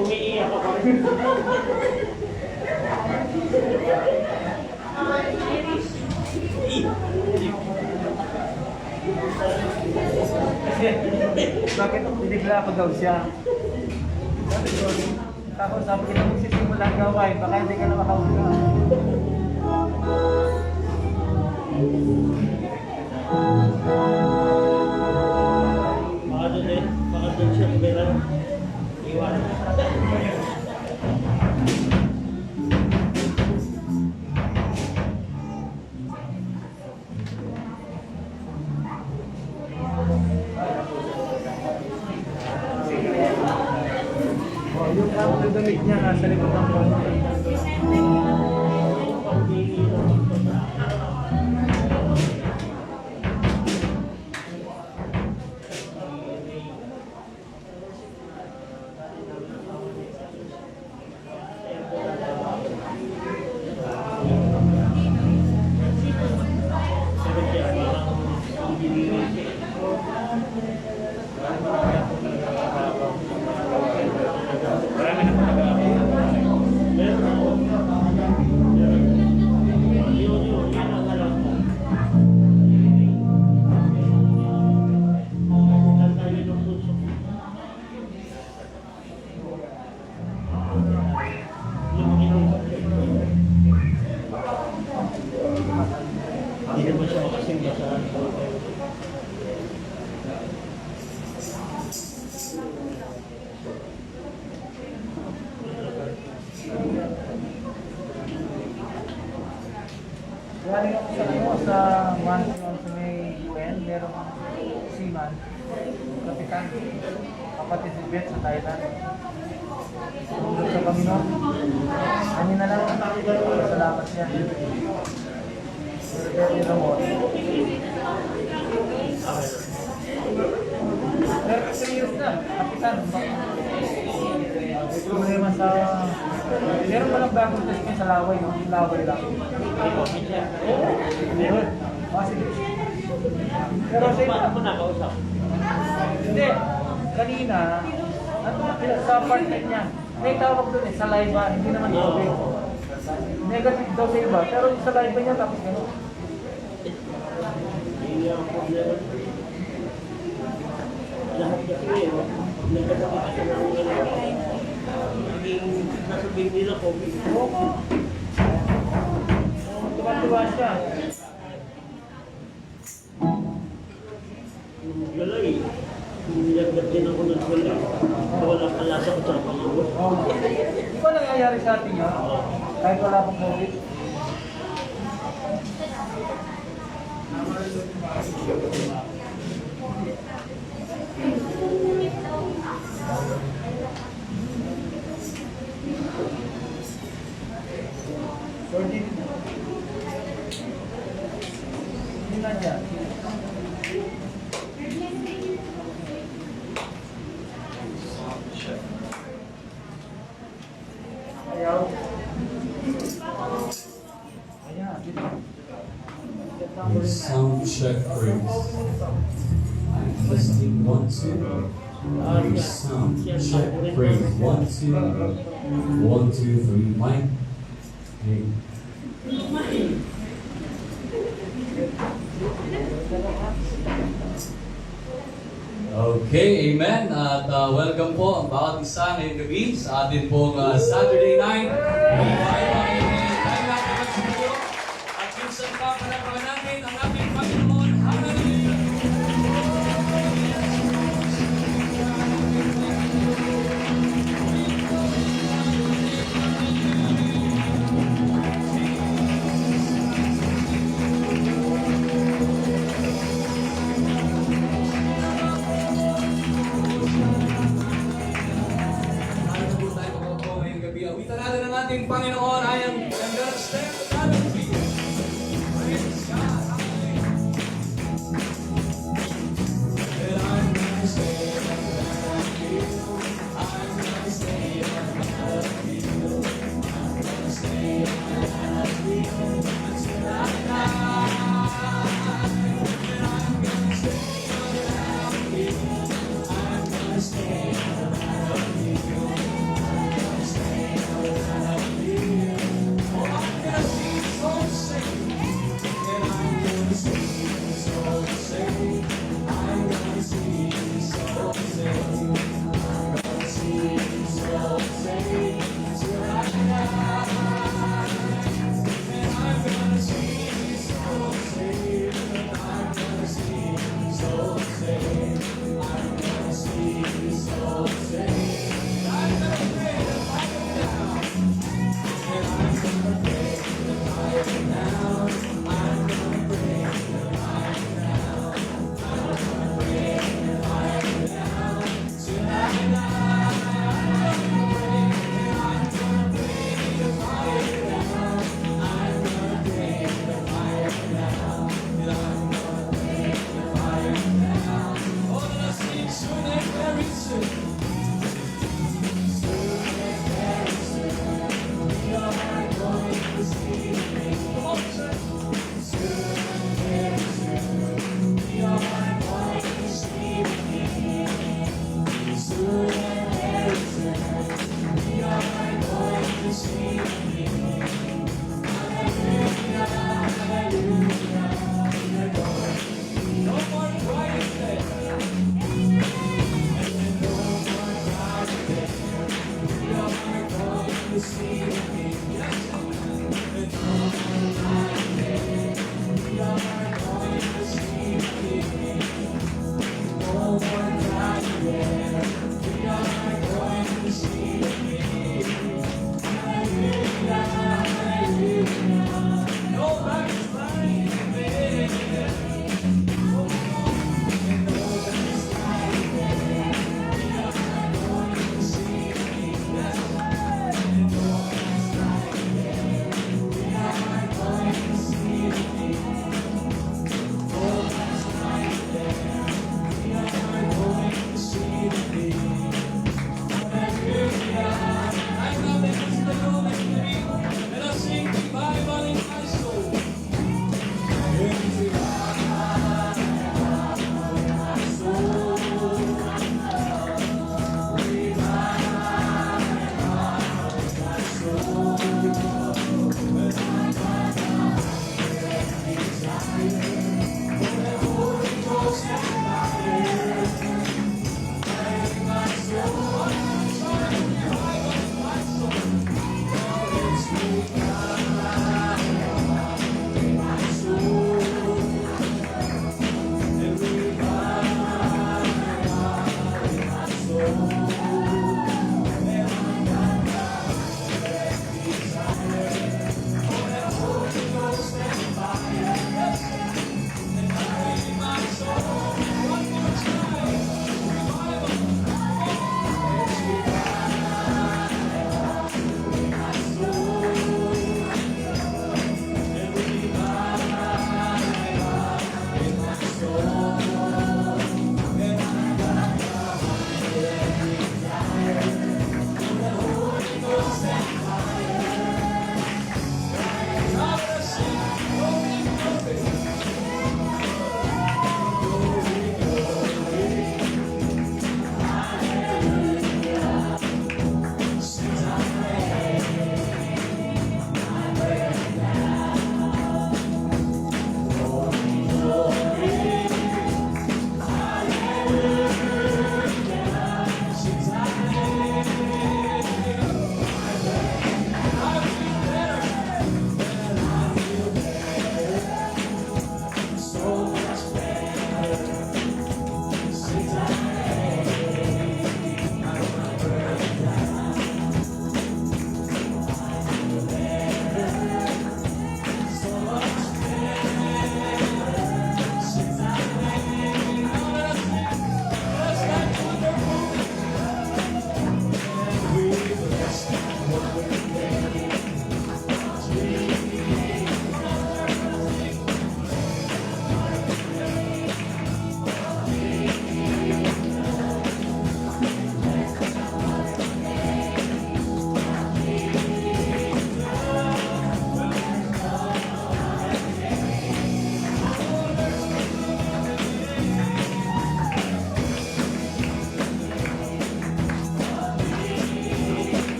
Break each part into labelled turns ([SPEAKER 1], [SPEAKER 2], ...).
[SPEAKER 1] Umiiyak ako rin.
[SPEAKER 2] Bakit binigla ako daw siya? Tapos sabi ko na magsisimula ang gawain, baka hindi ka na makauga.
[SPEAKER 1] Baka doon siya kumira. Iwan.
[SPEAKER 2] Yung damit niya nasa likod ng konti.
[SPEAKER 1] Marami na po yun ang alam ko. Saan tayo ng puso? Hindi naman siya makasimba sa
[SPEAKER 2] Galing ako sa sa mansion sa may UN, merong seaman, kapitan, kapatid si Beth sa Thailand. Tungkol sa Panginoon, kami na lang, salamat siya. Pero yung ramon. Pero 3 years na, kapitan. May problema sa... Meron palang bagong test sa laway, no? Yung laway lang. Meron. Sige. Pero sa iba...
[SPEAKER 1] Paano mo nakausap?
[SPEAKER 2] Hindi. Kanina, sa apartment niya, may tawag doon sa live ba? Hindi naman COVID. Negative daw sa iba. Pero sa live niya tapos gano'n.
[SPEAKER 1] Hindi ang problema. Lahat kasi yun, nagkakita ka ng naging nasabihin nila COVID.
[SPEAKER 2] Oo. Tuwa-tuwa siya.
[SPEAKER 1] Galay, nilagdag din ako ng wala. Wala kalasa ko sa Panginoon.
[SPEAKER 2] Oo. Di ba nangyayari sa atin yun? Kahit wala pang COVID? Hindi na niya. Ayaw. Ayan, dito.
[SPEAKER 3] Sound check, please. Testing 1, 2. Sound check, please. 1, 2. 1, 2, 3. Mic. Hey. Okay, amen. At welcome po ang bawat isa ngayong gabi sa atin pong Saturday night. Tayo natin magsiguro at minsan pa panapahan natin ang ating Panginoon. Hallelujah!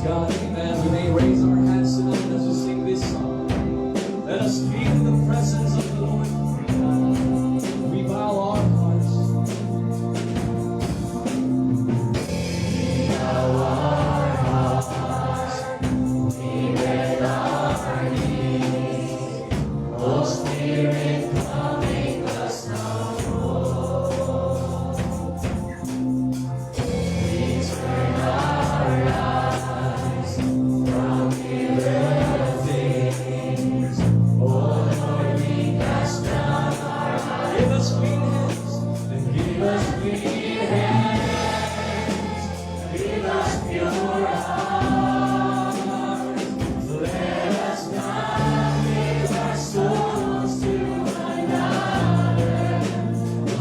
[SPEAKER 3] God, amen. We may raise our hands to the Lord as we sing this song. Let us be in the presence of the Lord. We bow our hearts. We bow our hearts. We bend our knees. Oh Spirit, come make us now. We turn our eyes from the things. Oh Lord, we cast down our eyes. Give us clean hands, and give us clean hands. Give us pure hearts. Let us not give our souls to another.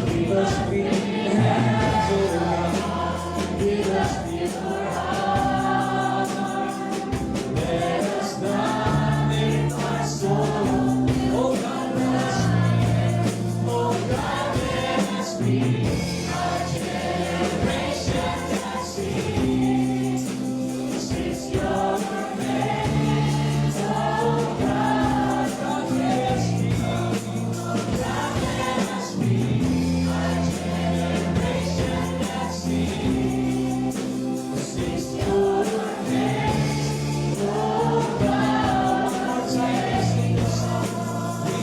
[SPEAKER 3] Give us clean hands, oh God. Give us pure hearts. Let us not make our soul. Oh God, let us be. Oh God, let us be. Our generation that sees. Since your remains, oh God, God, let us be. God, let us be. Our generation that sees. Since your remains, oh God, one more time, let's sing the song. We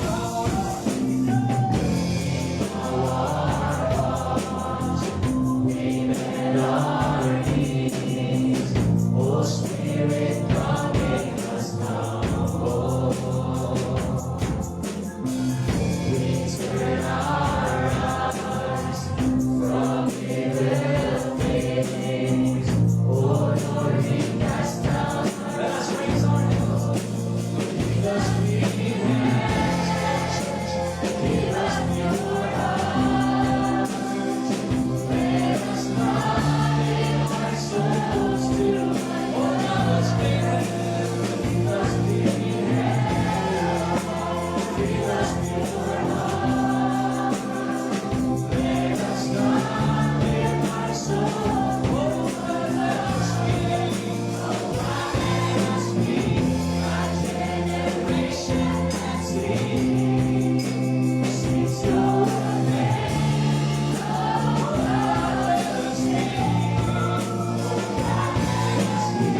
[SPEAKER 3] bow our hearts. We bend our knees. Oh Spirit, come make us now. We turn our eyes from evil things. Oh Lord, we cast down. Let us raise our hands. Give us clean hands. Give us pure hearts. Let us not give our souls to. Oh, give us clean hands. Give us clean hands. Give us pure hearts. Let us not give our souls. Oh, God, let us be. Oh, God, let us be. Our generation that sees. Since your name, oh, God, let us be. Oh, God, let us be.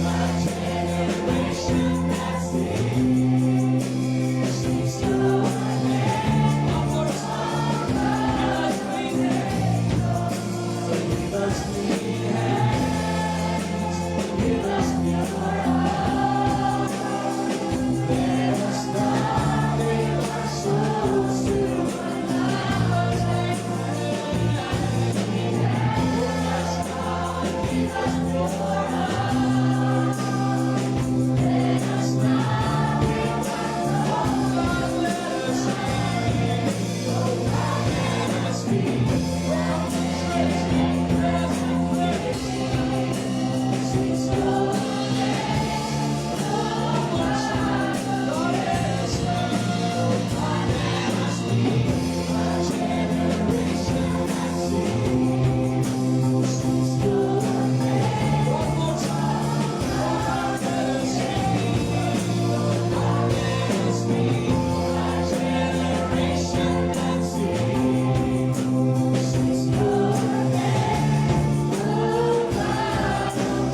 [SPEAKER 3] Our generation that sees. Since your name, one more time, give us clean hands. So give us clean hands. Give us pure hearts. Let us not give our souls to another. Let us not give us pure hearts. Let us not give our oh God, let us be. Oh God, let us be. Since your name, oh one time, Lord, let us be. Oh God, let us be. Our generation that sees. Since your name, one more time, oh God, let us be. Oh God, let us be. Our generation that sees. Since your name, oh God, oh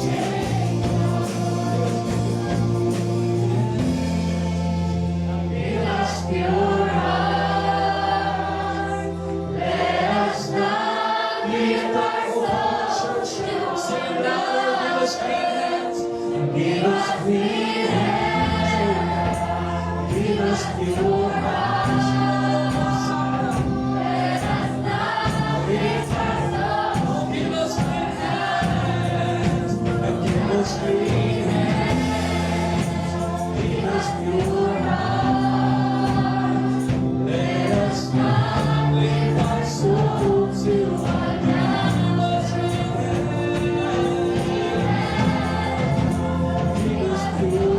[SPEAKER 3] give us pure heart. Let us not give our souls to. Sing it louder. Give us clean hands. Give us clean hands. Give us pure hearts. Let us not give our souls. Give us clean hands. And give us clean hands. Give us pure hearts. Let us not leave our soul to another. Give us pure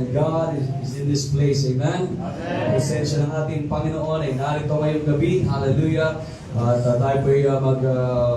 [SPEAKER 3] that God is in this place. Amen? Ang presensya ng ating Panginoon ay narito ngayong gabi. Hallelujah. At tayo po ay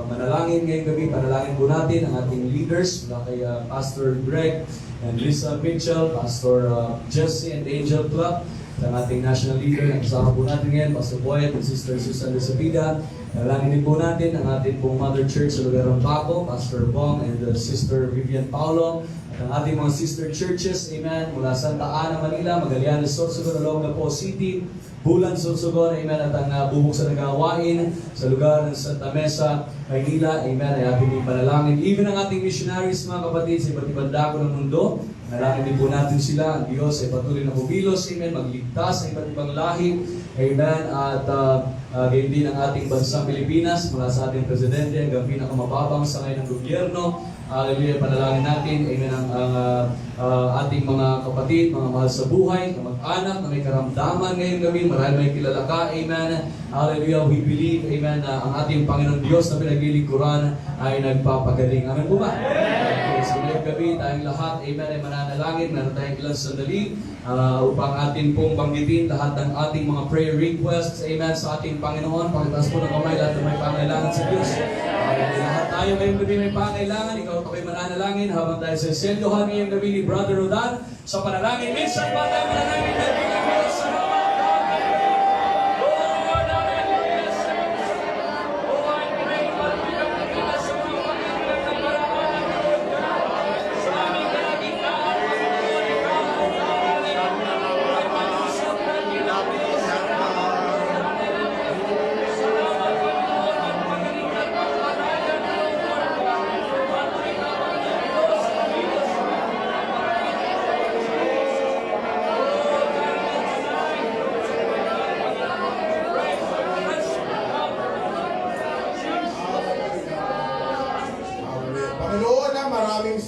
[SPEAKER 3] manalangin ngayong gabi. Panalangin po natin ang ating leaders mula kay Pastor Greg and Lisa Mitchell, Pastor Jesse and Angel Club, ang ating national leader na kasama po natin ngayon, Pastor Boyet and Sister Susan Lizabida. Nalangin din po natin ang ating pong Mother Church sa lugar ng Paco, Pastor Bong and Sister Vivian Paulo. At ang ating mga sister churches, amen, mula Santa Ana, Manila, Magallanes, Sorsogon, Olongapo City, Bulan, Sorsogon, amen, at ang bubuksan ng gawain sa lugar ng Santa Mesa, Maynila, amen, ay ating ipanalangin. Even ang ating missionaries, mga kapatid, sa iba't ibang dako ng mundo, nalangin din po natin sila. Ang Diyos ay patuloy na bumilos, amen, magligtas sa iba't ibang lahi, amen, at gayon din ang ating bansang Pilipinas, mula sa ating presidente hanggang pinakamababang sangay ng gobyerno. Hallelujah, panalangin natin, amen, ang ating mga kapatid, mga mahal sa buhay, na mag-anak, na may karamdaman ngayong gabi, marahil may kilala ka, amen. Hallelujah, we believe, amen, na ang ating Panginoon Diyos na pinaglilingkuran ay nagpapagaling. Amen po ba? Okay, so ngayong gabi, tayong lahat, amen, ay mananalangin, meron tayong ilang sandali upang atin pong banggitin lahat ng ating mga prayer requests, amen, sa ating Panginoon. Pakitaas po ng kamay, lahat na may pangailangan sa Diyos. Lahat tayo ngayong gabi may pangailangan, ikaw ako'y mananalangin habang tayo sa senyohan ngayong gabi ni Brother Rodan sa panalangin. Minsan pa tayo manalangin na bilang Diyos sa mga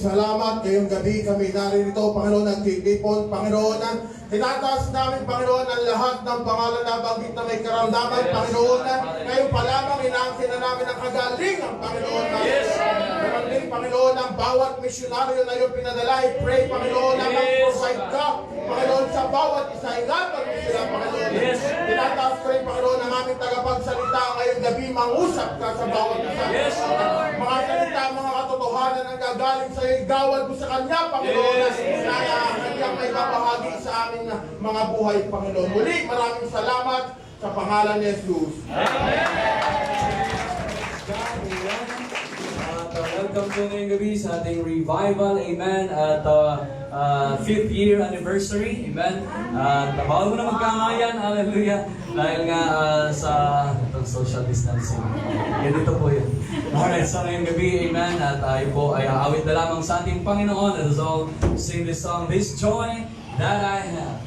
[SPEAKER 4] salamat ngayong gabi kami narito, Panginoon, ang titipon, Panginoon, tinataas namin, Panginoon, ang lahat ng pangalan na banggit na may karamdaman, Panginoon, ngayon pa lamang inaangkin na namin ang kagaling ang Panginoon. Meron din, Panginoon, ang bawat misyonaryo na iyong pinadala, I pray, Panginoon, na mag-provide ka, Panginoon, sa bawat isa, ingatan mo sila, Panginoon. Tinataas ko rin, Panginoon, ang aming tagapagsalita ngayong gabi, mangusap ka sa bawat isa. Mga salita, mga katotohanan ang gagaling sa iyo, igawad mo sa Kanya, Panginoon, na Kanyang may babahagi sa aming mga buhay, Panginoon. Muli, maraming salamat sa pangalan ni Jesus.
[SPEAKER 3] Welcome po ngayong gabi sa ating revival, amen, at 5th year anniversary, amen. At bawal mo na magkangayan, hallelujah, dahil nga sa itong social distancing. Yan dito po yun. Alright, so ngayong gabi, amen, at tayo po ay aawit na lamang sa ating Panginoon. Let us all sing this song, This Joy That I Have.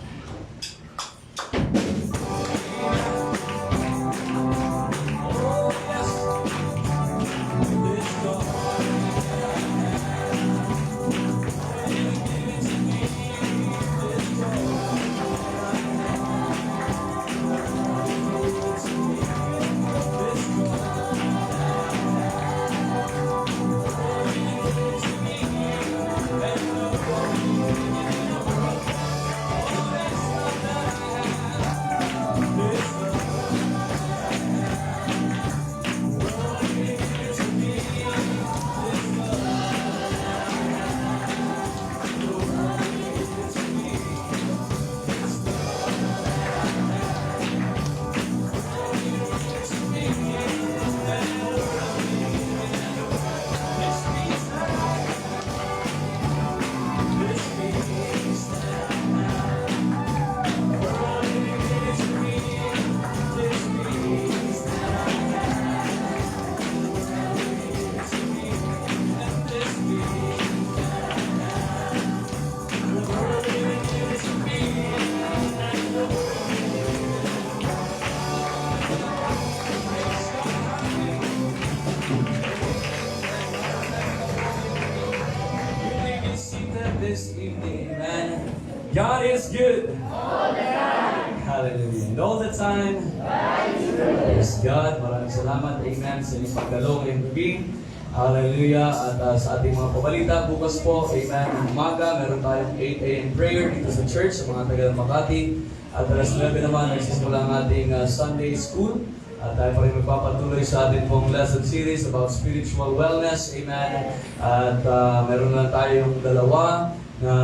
[SPEAKER 3] This evening, amen. God is good. All the time. Hallelujah. And all the time, God is good. Praise God. Maraming salamat. Amen. Sa inyong pagdalo ngayong gabi. Hallelujah. At sa ating mga pabalita, bukas po, amen, ng umaga, meron tayong 8 a.m. prayer dito sa church, sa mga taga Makati. At alas 9 naman, nagsisimula ang ating Sunday school. At tayo pa rin magpapatuloy sa ating pong lesson series about spiritual wellness. Amen. At meron na tayong dalawa na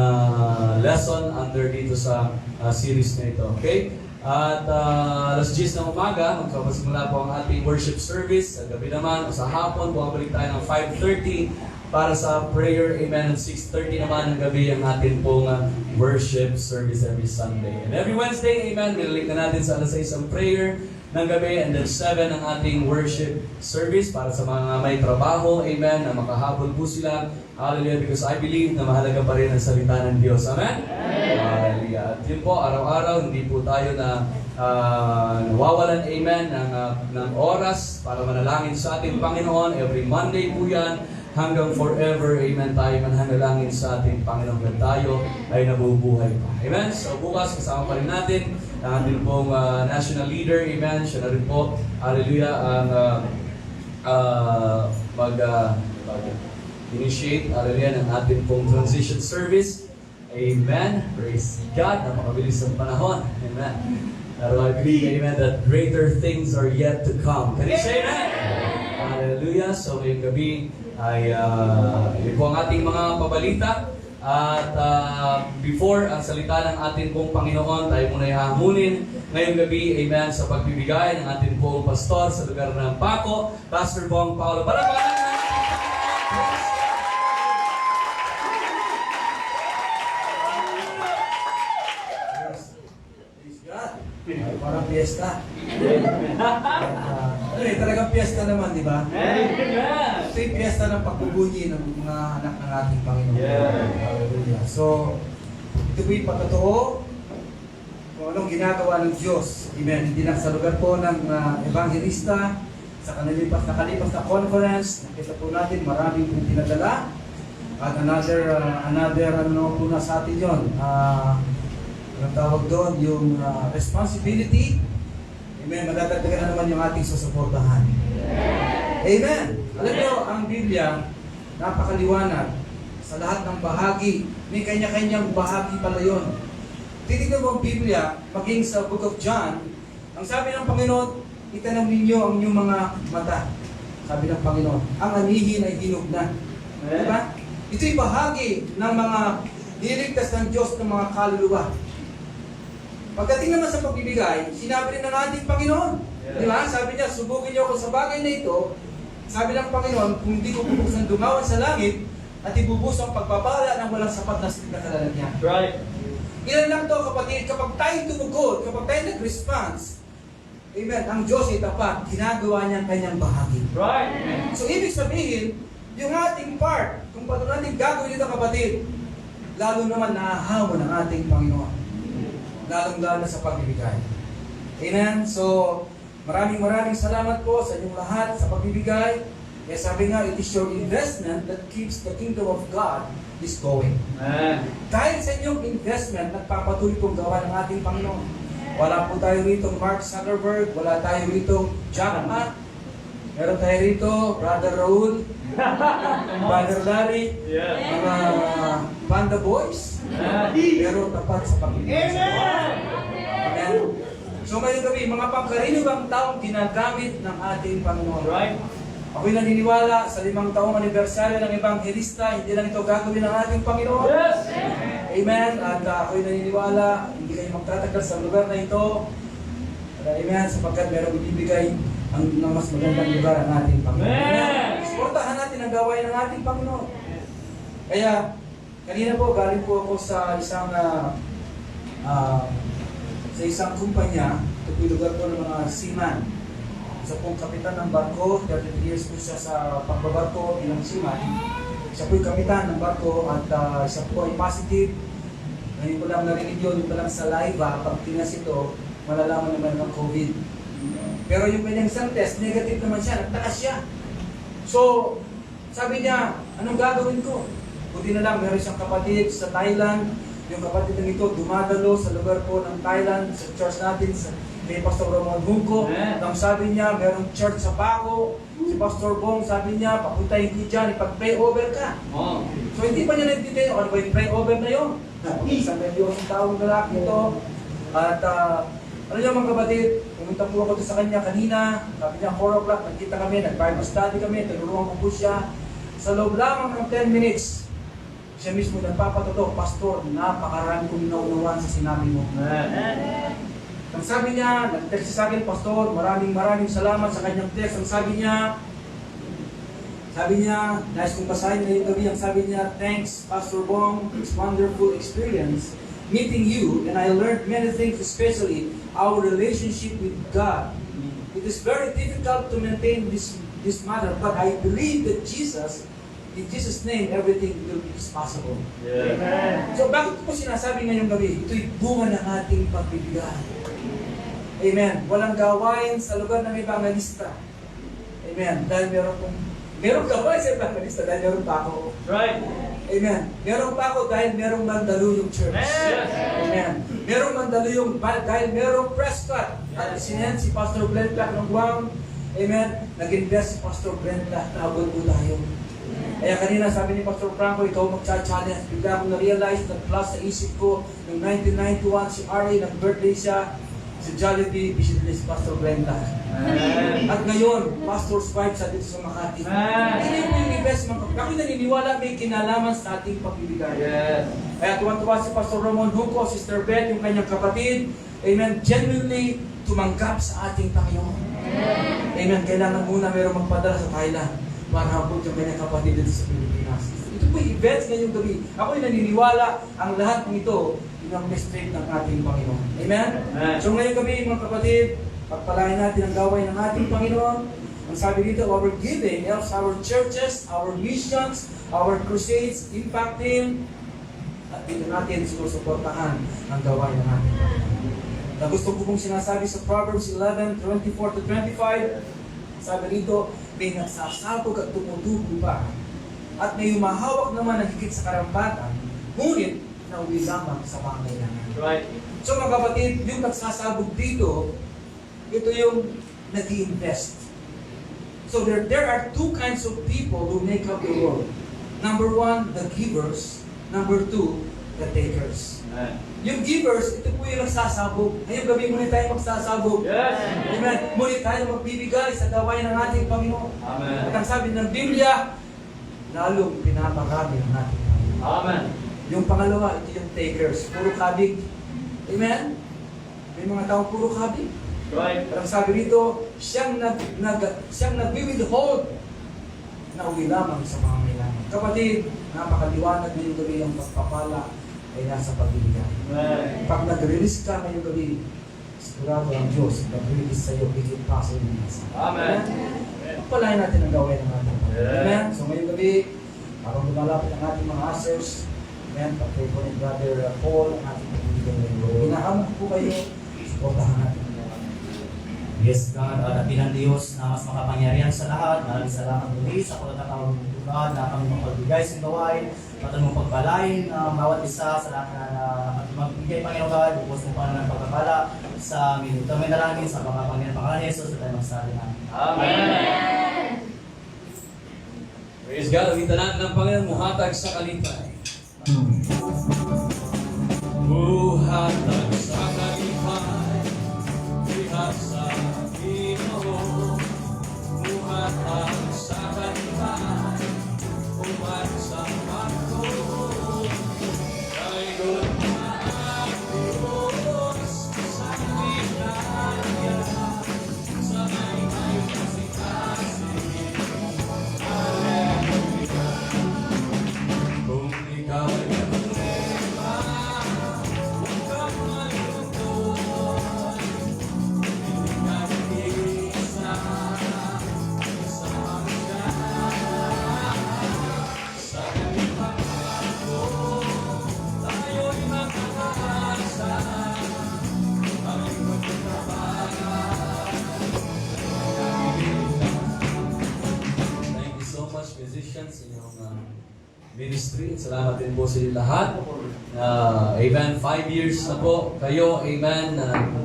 [SPEAKER 3] lesson under dito sa series na ito. Okay? At alas 10 ng umaga, magpapasimula po ang ating worship service. At gabi naman, sa hapon, bumabalik tayo ng 5:30 para sa prayer. Amen. At 6:30 naman ng gabi ang ating pong worship service every Sunday. And every Wednesday, amen, nilalik na natin sa alas 6 ang prayer ng gabi, and then 7 ang ating worship service para sa mga may trabaho, amen, na makahabol po sila. Hallelujah, because I believe na mahalaga pa rin ang salita ng Diyos. Amen? Hallelujah. At yun po, araw-araw, hindi po tayo na nawawalan, amen, ng oras para manalangin sa ating Panginoon. Every Monday po yan, hanggang forever, amen, tayo mananalangin sa ating Panginoon na tayo ay nabubuhay pa. Amen? So bukas, kasama pa rin natin ang ating pong national leader, amen, siya na rin po, hallelujah, ang initiate, hallelujah, ng ating pong transition service. Amen. Praise God, na makabilis ang panahon. Amen. Pero I believe, amen, that greater things are yet to come. Can you say that? Hallelujah. So ngayong gabi ay yun po ang ating mga pabalita. At before ang salita ng ating pong Panginoon, tayo muna ihahamunin ngayong gabi, amen, sa pagbibigay ng ating pong pastor sa lugar ng Paco, Pastor Bong Paulo. Palakpakan!
[SPEAKER 5] Parang piyesta. Talagang piyesta naman, di ba? Ito yung piyesta ng pagbubunyi ng mga anak ng ating Panginoon. Hallelujah. So, ito po yung patotoo kung anong ginagawa ng Diyos. Amen. Hindi lang sa lugar po ng evangelista, sa nakalipas na conference, nakita po natin maraming po pinadala. At another ano po na sa atin yun. Ang tawag doon, yung responsibility. Amen. Madadagdagan na naman yung ating susuportahan. Amen. Alam niyo, ang Biblia, napakaliwanag sa lahat ng bahagi. May kanya-kanyang bahagi pala yun. Titignan mo ang Biblia, maging sa Book of John, ang sabi ng Panginoon, itanong ninyo ang inyong mga mata. Sabi ng Panginoon, ang anihin ay hinog na. Diba? Ito'y bahagi ng mga niligtas ng Diyos ng mga kaluluwa. Pagdating naman sa pagbibigay, sinabi rin ng ating Panginoon. Di ba? Sabi niya, subukin niyo ako sa bagay na ito. Sabi ng Panginoon, kung hindi ko bubuksan dungawan sa langit, at ibubus ang pagpapala ng walang sapat na kadalan niya.
[SPEAKER 3] Right.
[SPEAKER 5] Ilan lang to, kapatid, kapag tayo tumugod, kapag tayo nag-response, amen, ang Diyos ay tapat, ginagawa niya ang kanyang bahagi.
[SPEAKER 3] Right.
[SPEAKER 5] So, ibig sabihin, yung ating part, kung paano natin gagawin ito, kapatid, lalo naman nahahamon ng ating Panginoon. Lalong-lalo sa pagbibigay. Amen? So, maraming salamat po sa inyong lahat sa pagbibigay. Kaya sabi nga, it is your investment that keeps the kingdom of God is going.
[SPEAKER 3] Amen.
[SPEAKER 5] Dahil sa inyong investment, nagpapatuloy pong gawa ng ating Panginoon. Wala po tayo rito Mark Zuckerberg, wala tayo rito Jack Ma, meron tayo rito Brother Raul, Brother Larry, mga Panda Boys, pero tapat sa pagbibigay sa Lord. Amen. So ngayong gabi, mga pangkaraniwang taong ginagamit ng ating Panginoon.
[SPEAKER 3] Right.
[SPEAKER 5] Ako'y naniniwala sa 5 taong anibersaryo ng Evangelista, hindi lang ito gagawin ng ating Panginoon.
[SPEAKER 3] Yes.
[SPEAKER 5] Amen. At ako'y naniniwala, hindi kayo magtatagal sa lugar na ito. Amen. Sapagkat merong ibibigay ang mas magandang lugar ang ating Panginoon.
[SPEAKER 3] Amen.
[SPEAKER 5] Suportahan natin ang gawain ng ating Panginoon. Kaya, kanina po, galing po ako sa isang kumpanya, ito po yung lugar po ng mga seaman. Isa pong kapitan ng barko, 33 years po siya sa pagbabarko bilang seaman. Siya po yung kapitan ng barko at siya po ay positive. Ngayon ko lang narinig yun, yung lang sa live, pag tinas ito, malalaman naman ng COVID. Pero yung kanyang isang test, negative naman siya, nagtakas siya. So, sabi niya, anong gagawin ko? Buti na lang, meron siyang kapatid sa Thailand. Yung kapatid ng ito, dumadalo sa lugar po ng Thailand, sa church natin, sa kay Pastor Ramon Junco. Nang sabi niya, merong church sa Baco. Si Pastor Bong, sabi niya, papunta hindi dyan, ipag-pray over ka. So hindi pa niya naintindihan, ano ba yung pray over na yun? Isang religyoso taong lalaki ito. At ano niya mga kapatid, pumunta po ako sa kanya kanina. Sabi niya, 4 o'clock, nagkita kami, nag-Bible study kami, tinulungan ko po siya. Sa loob lamang ng 10 minutes, siya mismo nagpapatotoo, Pastor, napakarami kong naunawaan sa sinabi mo. Ang sabi niya, nag-text sa akin, Pastor, maraming salamat sa kanyang text. Ang sabi niya, nais kong basahin ngayong gabi, ang sabi niya, thanks, Pastor Bong, it's wonderful experience meeting you, and I learned many things, especially our relationship with God. It is very difficult to maintain this matter, but I believe that in Jesus' name, everything will be possible. So bakit ko sinasabi ngayong gabi? Ito'y bunga ng ating pagbibigay. Amen. Walang gawain sa lugar ng evangelista. Amen. Dahil merong gawain sa evangelista dahil meron pa ako.
[SPEAKER 3] Right.
[SPEAKER 5] Amen. Meron pa ako dahil merong Mandaluyong Church. Amen. Merong Mandaluyong dahil merong Prescott. At sinend si Pastor Glenn Clark ng Guam. Amen. Nag-invest si Pastor Glenn Clark na abot po tayo. Kaya kanina sabi ni Pastor Franco, ikaw magcha-challenge. Bigla akong na-realize na plus sa isip ko, noong 1991, si R.A. nag-birthday siya, si Jollibee, visit si Pastor Glenda. At ngayon, Pastor's wife sa dito sa Makati. Hindi po yung investment. Ako naniniwala may kinalaman sa ating pagbibigay. Kaya tuwan-tuwa si Pastor Ramon Junco, Sister Beth, yung kanyang kapatid, amen, genuinely tumanggap sa ating Panginoon. Amen. Kailangan muna mayroong magpadala sa Thailand para habot yung kanyang kapatid dito sa Pilipinas. Ito po yung events ngayong gabi. Ako'y naniniwala ang lahat ng ito yung mistake ng ating Panginoon. Amen? So ngayong gabi mga kapatid, pagpalain natin ang gawain ng ating Panginoon. Ang sabi dito, our giving helps our churches, our missions, our crusades, impacting, at dito natin sinusuportahan ang gawain ng ating Panginoon. Na gusto ko pong sinasabi sa Proverbs 11:24-25, sabi dito, may nagsasabog at tumutubo pa. At may humahawak naman na higit sa karampatan, ngunit nauwi lamang sa pangailangan.
[SPEAKER 3] Right.
[SPEAKER 5] So mga kapatid, yung nagsasabog dito, ito yung nag-i-invest. So there are two kinds of people who make up the world. Number one, the givers. Number two, the takers. Yung givers, ito po yung nagsasabog. Ngayong gabi muli tayo magsasabog.
[SPEAKER 3] Yes.
[SPEAKER 5] Amen. Muli tayo magbibigay sa gawain ng ating Panginoon.
[SPEAKER 3] Amen.
[SPEAKER 5] At ang sabi ng Biblia, lalong pinaparami ng ating Panginoon.
[SPEAKER 3] Amen.
[SPEAKER 5] Yung pangalawa, ito yung takers. Puro kabig. Amen? May mga tao puro kabig.
[SPEAKER 3] Right.
[SPEAKER 5] At ang sabi rito, siyang nag-withhold na uwi lamang sa mga kailangan. Kapatid, napakaliwanag na yung gabi ang pagpapala ay nasa pagbibigay.
[SPEAKER 3] Right.
[SPEAKER 5] Pag nag-release ka ngayong gabi, sigurado ang Diyos nag-release sa iyo higit pa sa iyo.
[SPEAKER 3] Amen.
[SPEAKER 5] Pagpalain natin ang gawin ng ating Panginoon.
[SPEAKER 3] Yeah.
[SPEAKER 5] Amen? So ngayong gabi, parang lumalapit ang ating mga ushers. Amen? Pag-pray po ni Brother Paul, ang ating pagbibigay ngayon. Hinahamon po kayo, supportahan natin.
[SPEAKER 6] Yes, God, dakilang Diyos na mas makapangyarihan sa lahat. Maraming salamat muli sa pagkakataon ng God na kami mapagbigay sa gawain. Patan mong pagpalain bawat isa sa lahat na magbigay Panginoon God. Bukos mo pa ng pagkakala sa amin. Ito may dalangin sa pagkapangyarihan pangalan ni Jesus at tayo magsabi namin.
[SPEAKER 3] Amen. Praise God. Awitan natin ng Panginoon, muhatag sa kalipay. Muhatag sa kalipay. Lihat sa Ginoo. Muhatag sa kalipay. Umat sa Panginoon. Kay Lord ang Diyos sa Biblia. Sa may kasi-kasi. Kung ikaw ay problema, huwag kang malungkot. Hindi ka mag-iisa, isama ka. Sa kalipang ako, tayo'y makakaasa. Ang pagkakabala. Thank you so much, musicians, sa inyong ministry. Salamat din po sa inyo lahat. Amen. 5 years na po kayo, amen,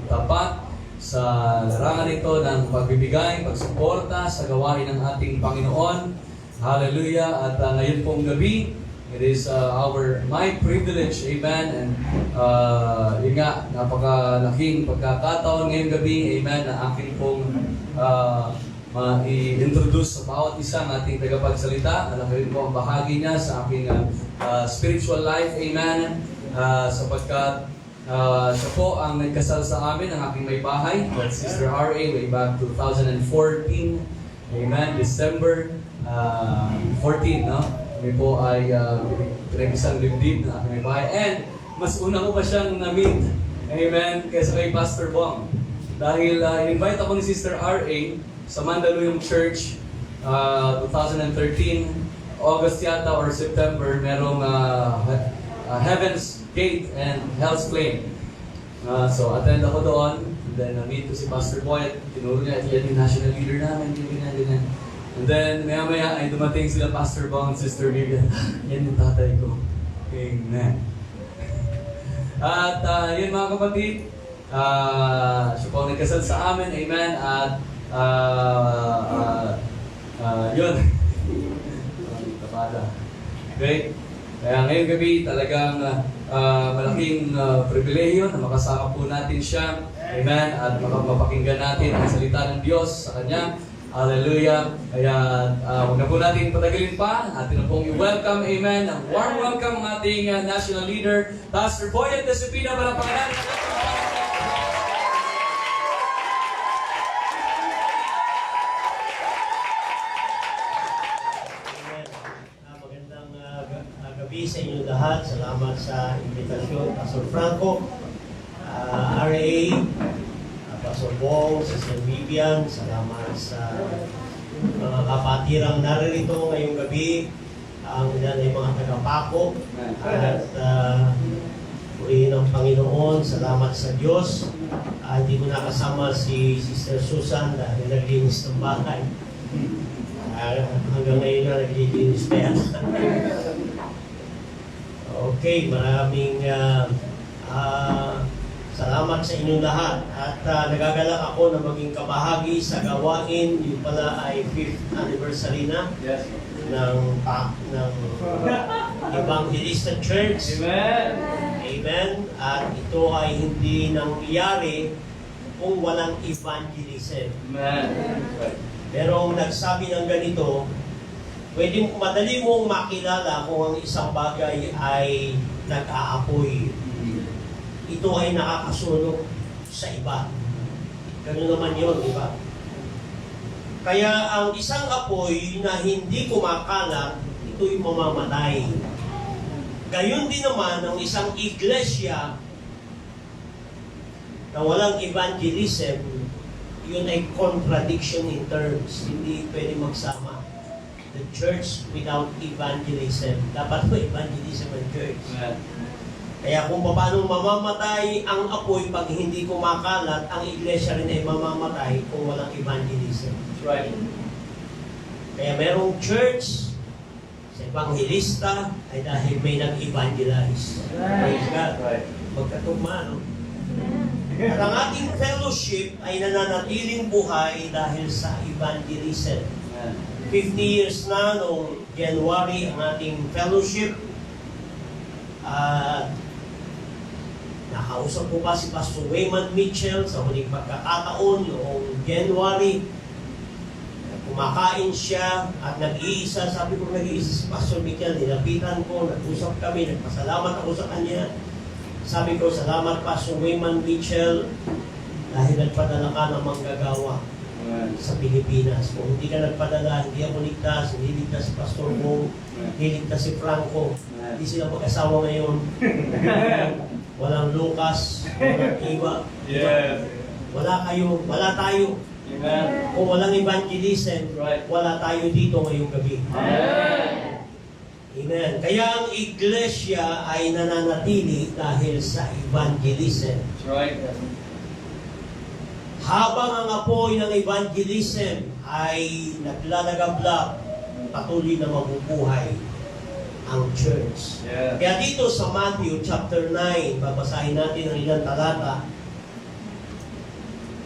[SPEAKER 3] tapat sa larangan ito ng pagbibigay, pagsuporta sa gawain ng ating Panginoon. Hallelujah! At ngayon pong gabi, it is my privilege, amen, and yun nga, napakalaking pagkakataon ngayong gabi, amen, na akin pong i-introduce sa bawat isang ating tagapagsalita. Alam rin po ang bahagi niya sa aking spiritual life, amen, sapagkat siya po ang nagkasal sa amin, ang aking may bahay, Sister R.A. way back 2014, amen, December 14, no? Kami po ay pinag-isang dibdib na aking may bahay. And mas una ko pa siyang na-meet, amen, kaysa kay Pastor Bong. Dahil in-invite ako ni Sister R.A. sa Mandaluyong Church 2013, August yata or September, merong Heaven's Gate and Hell's Flame. So attend ako doon, and then na-meet ko si Pastor Boy, tinuro niya, yan yung national leader namin, ganyan. And then maya-maya ay dumating sila Pastor Bong at Sister Vivian. Yan yung tatay ko. Amen. At yun mga kapatid, siya po nagkasal sa amin, amen, at yun. Tapada. Okay? Kaya ngayong gabi talagang malaking pribilehiyo na makasama po natin siya. Amen. At mapapakinggan natin ang salita ng Diyos sa Kanya. Hallelujah. Kaya huwag na po natin patagalin pa. Atin na pong i-welcome. Amen. Ang warm welcome ang ating national leader, Pastor Boyet Desupina. Palapakan natin.
[SPEAKER 1] Gabi sa inyo lahat. Salamat sa invitasyon, Pastor Franco, RA, Pastor Bong, Sister Vivian. Salamat sa mga kapatirang naririto ngayong gabi. Ang ilan ay mga tagapako. At purihin ang Panginoon. Salamat sa Diyos. Hindi ko nakasama si Sister Susan dahil naglinis ng bahay. Hanggang ngayon na naglilinis pa yan. Okay, maraming salamat sa inyong lahat. At nagagalak ako na maging kabahagi sa gawain. Yung pala ay 5th anniversary na ng Evangelista Church.
[SPEAKER 3] Amen.
[SPEAKER 1] Amen. At ito ay hindi nangyari kung walang evangelism.
[SPEAKER 3] Amen.
[SPEAKER 1] Pero nagsabi ng ganito, madali mong makilala kung ang isang bagay ay nag-aapoy. Ito ay nakakasunog sa iba. Ganun naman yun, di ba? Kaya ang isang apoy na hindi kumakalat, ito'y mamamatay. Gayon din naman ang isang iglesia na walang evangelism, yun ay contradiction in terms. Hindi pwede magsama. The church without evangelism. Dapat po evangelism ang church. Kaya kung paano mamamatay ang apoy pag hindi kumakalat, ang iglesia rin ay mamamatay kung walang evangelism.
[SPEAKER 3] That's right.
[SPEAKER 1] Kaya merong church sa evangelista ay dahil may nag-evangelize. Praise God.
[SPEAKER 3] Right.
[SPEAKER 1] Magkatugma, no? At ang ating fellowship ay nananatiling buhay dahil sa evangelism. 50 years na noong January ang ating fellowship. Nakausap ko pa si Pastor Wayman Mitchell sa huling pagkakataon noong January. Kumakain siya at nag-iisa. Sabi ko nag-iisa si Pastor Mitchell. Nilapitan ko, nag-usap kami, nagpasalamat ako sa kanya. Sabi ko, salamat Pastor Wayman Mitchell dahil nagpadala ka ng manggagawa sa Pilipinas. Kung hindi ka nagpadala, hindi ako ligtas, hindi ligtas si Pastor Bong, hindi ligtas si Franco. Hindi sila mag-asawa ngayon. Walang Lucas, walang Iwa.
[SPEAKER 3] Yes.
[SPEAKER 1] Wala kayo, wala tayo.
[SPEAKER 3] Amen.
[SPEAKER 1] Kung walang evangelism, wala tayo dito ngayong gabi.
[SPEAKER 3] Amen.
[SPEAKER 1] Amen. Kaya ang iglesia ay nananatili dahil sa evangelism.
[SPEAKER 3] That's right.
[SPEAKER 1] Habang ang apoy ng evangelism ay naglalagablab, patuloy na mabubuhay ang church.
[SPEAKER 3] Yeah.
[SPEAKER 1] Kaya dito sa Matthew chapter 9, babasahin natin ang ilang talata.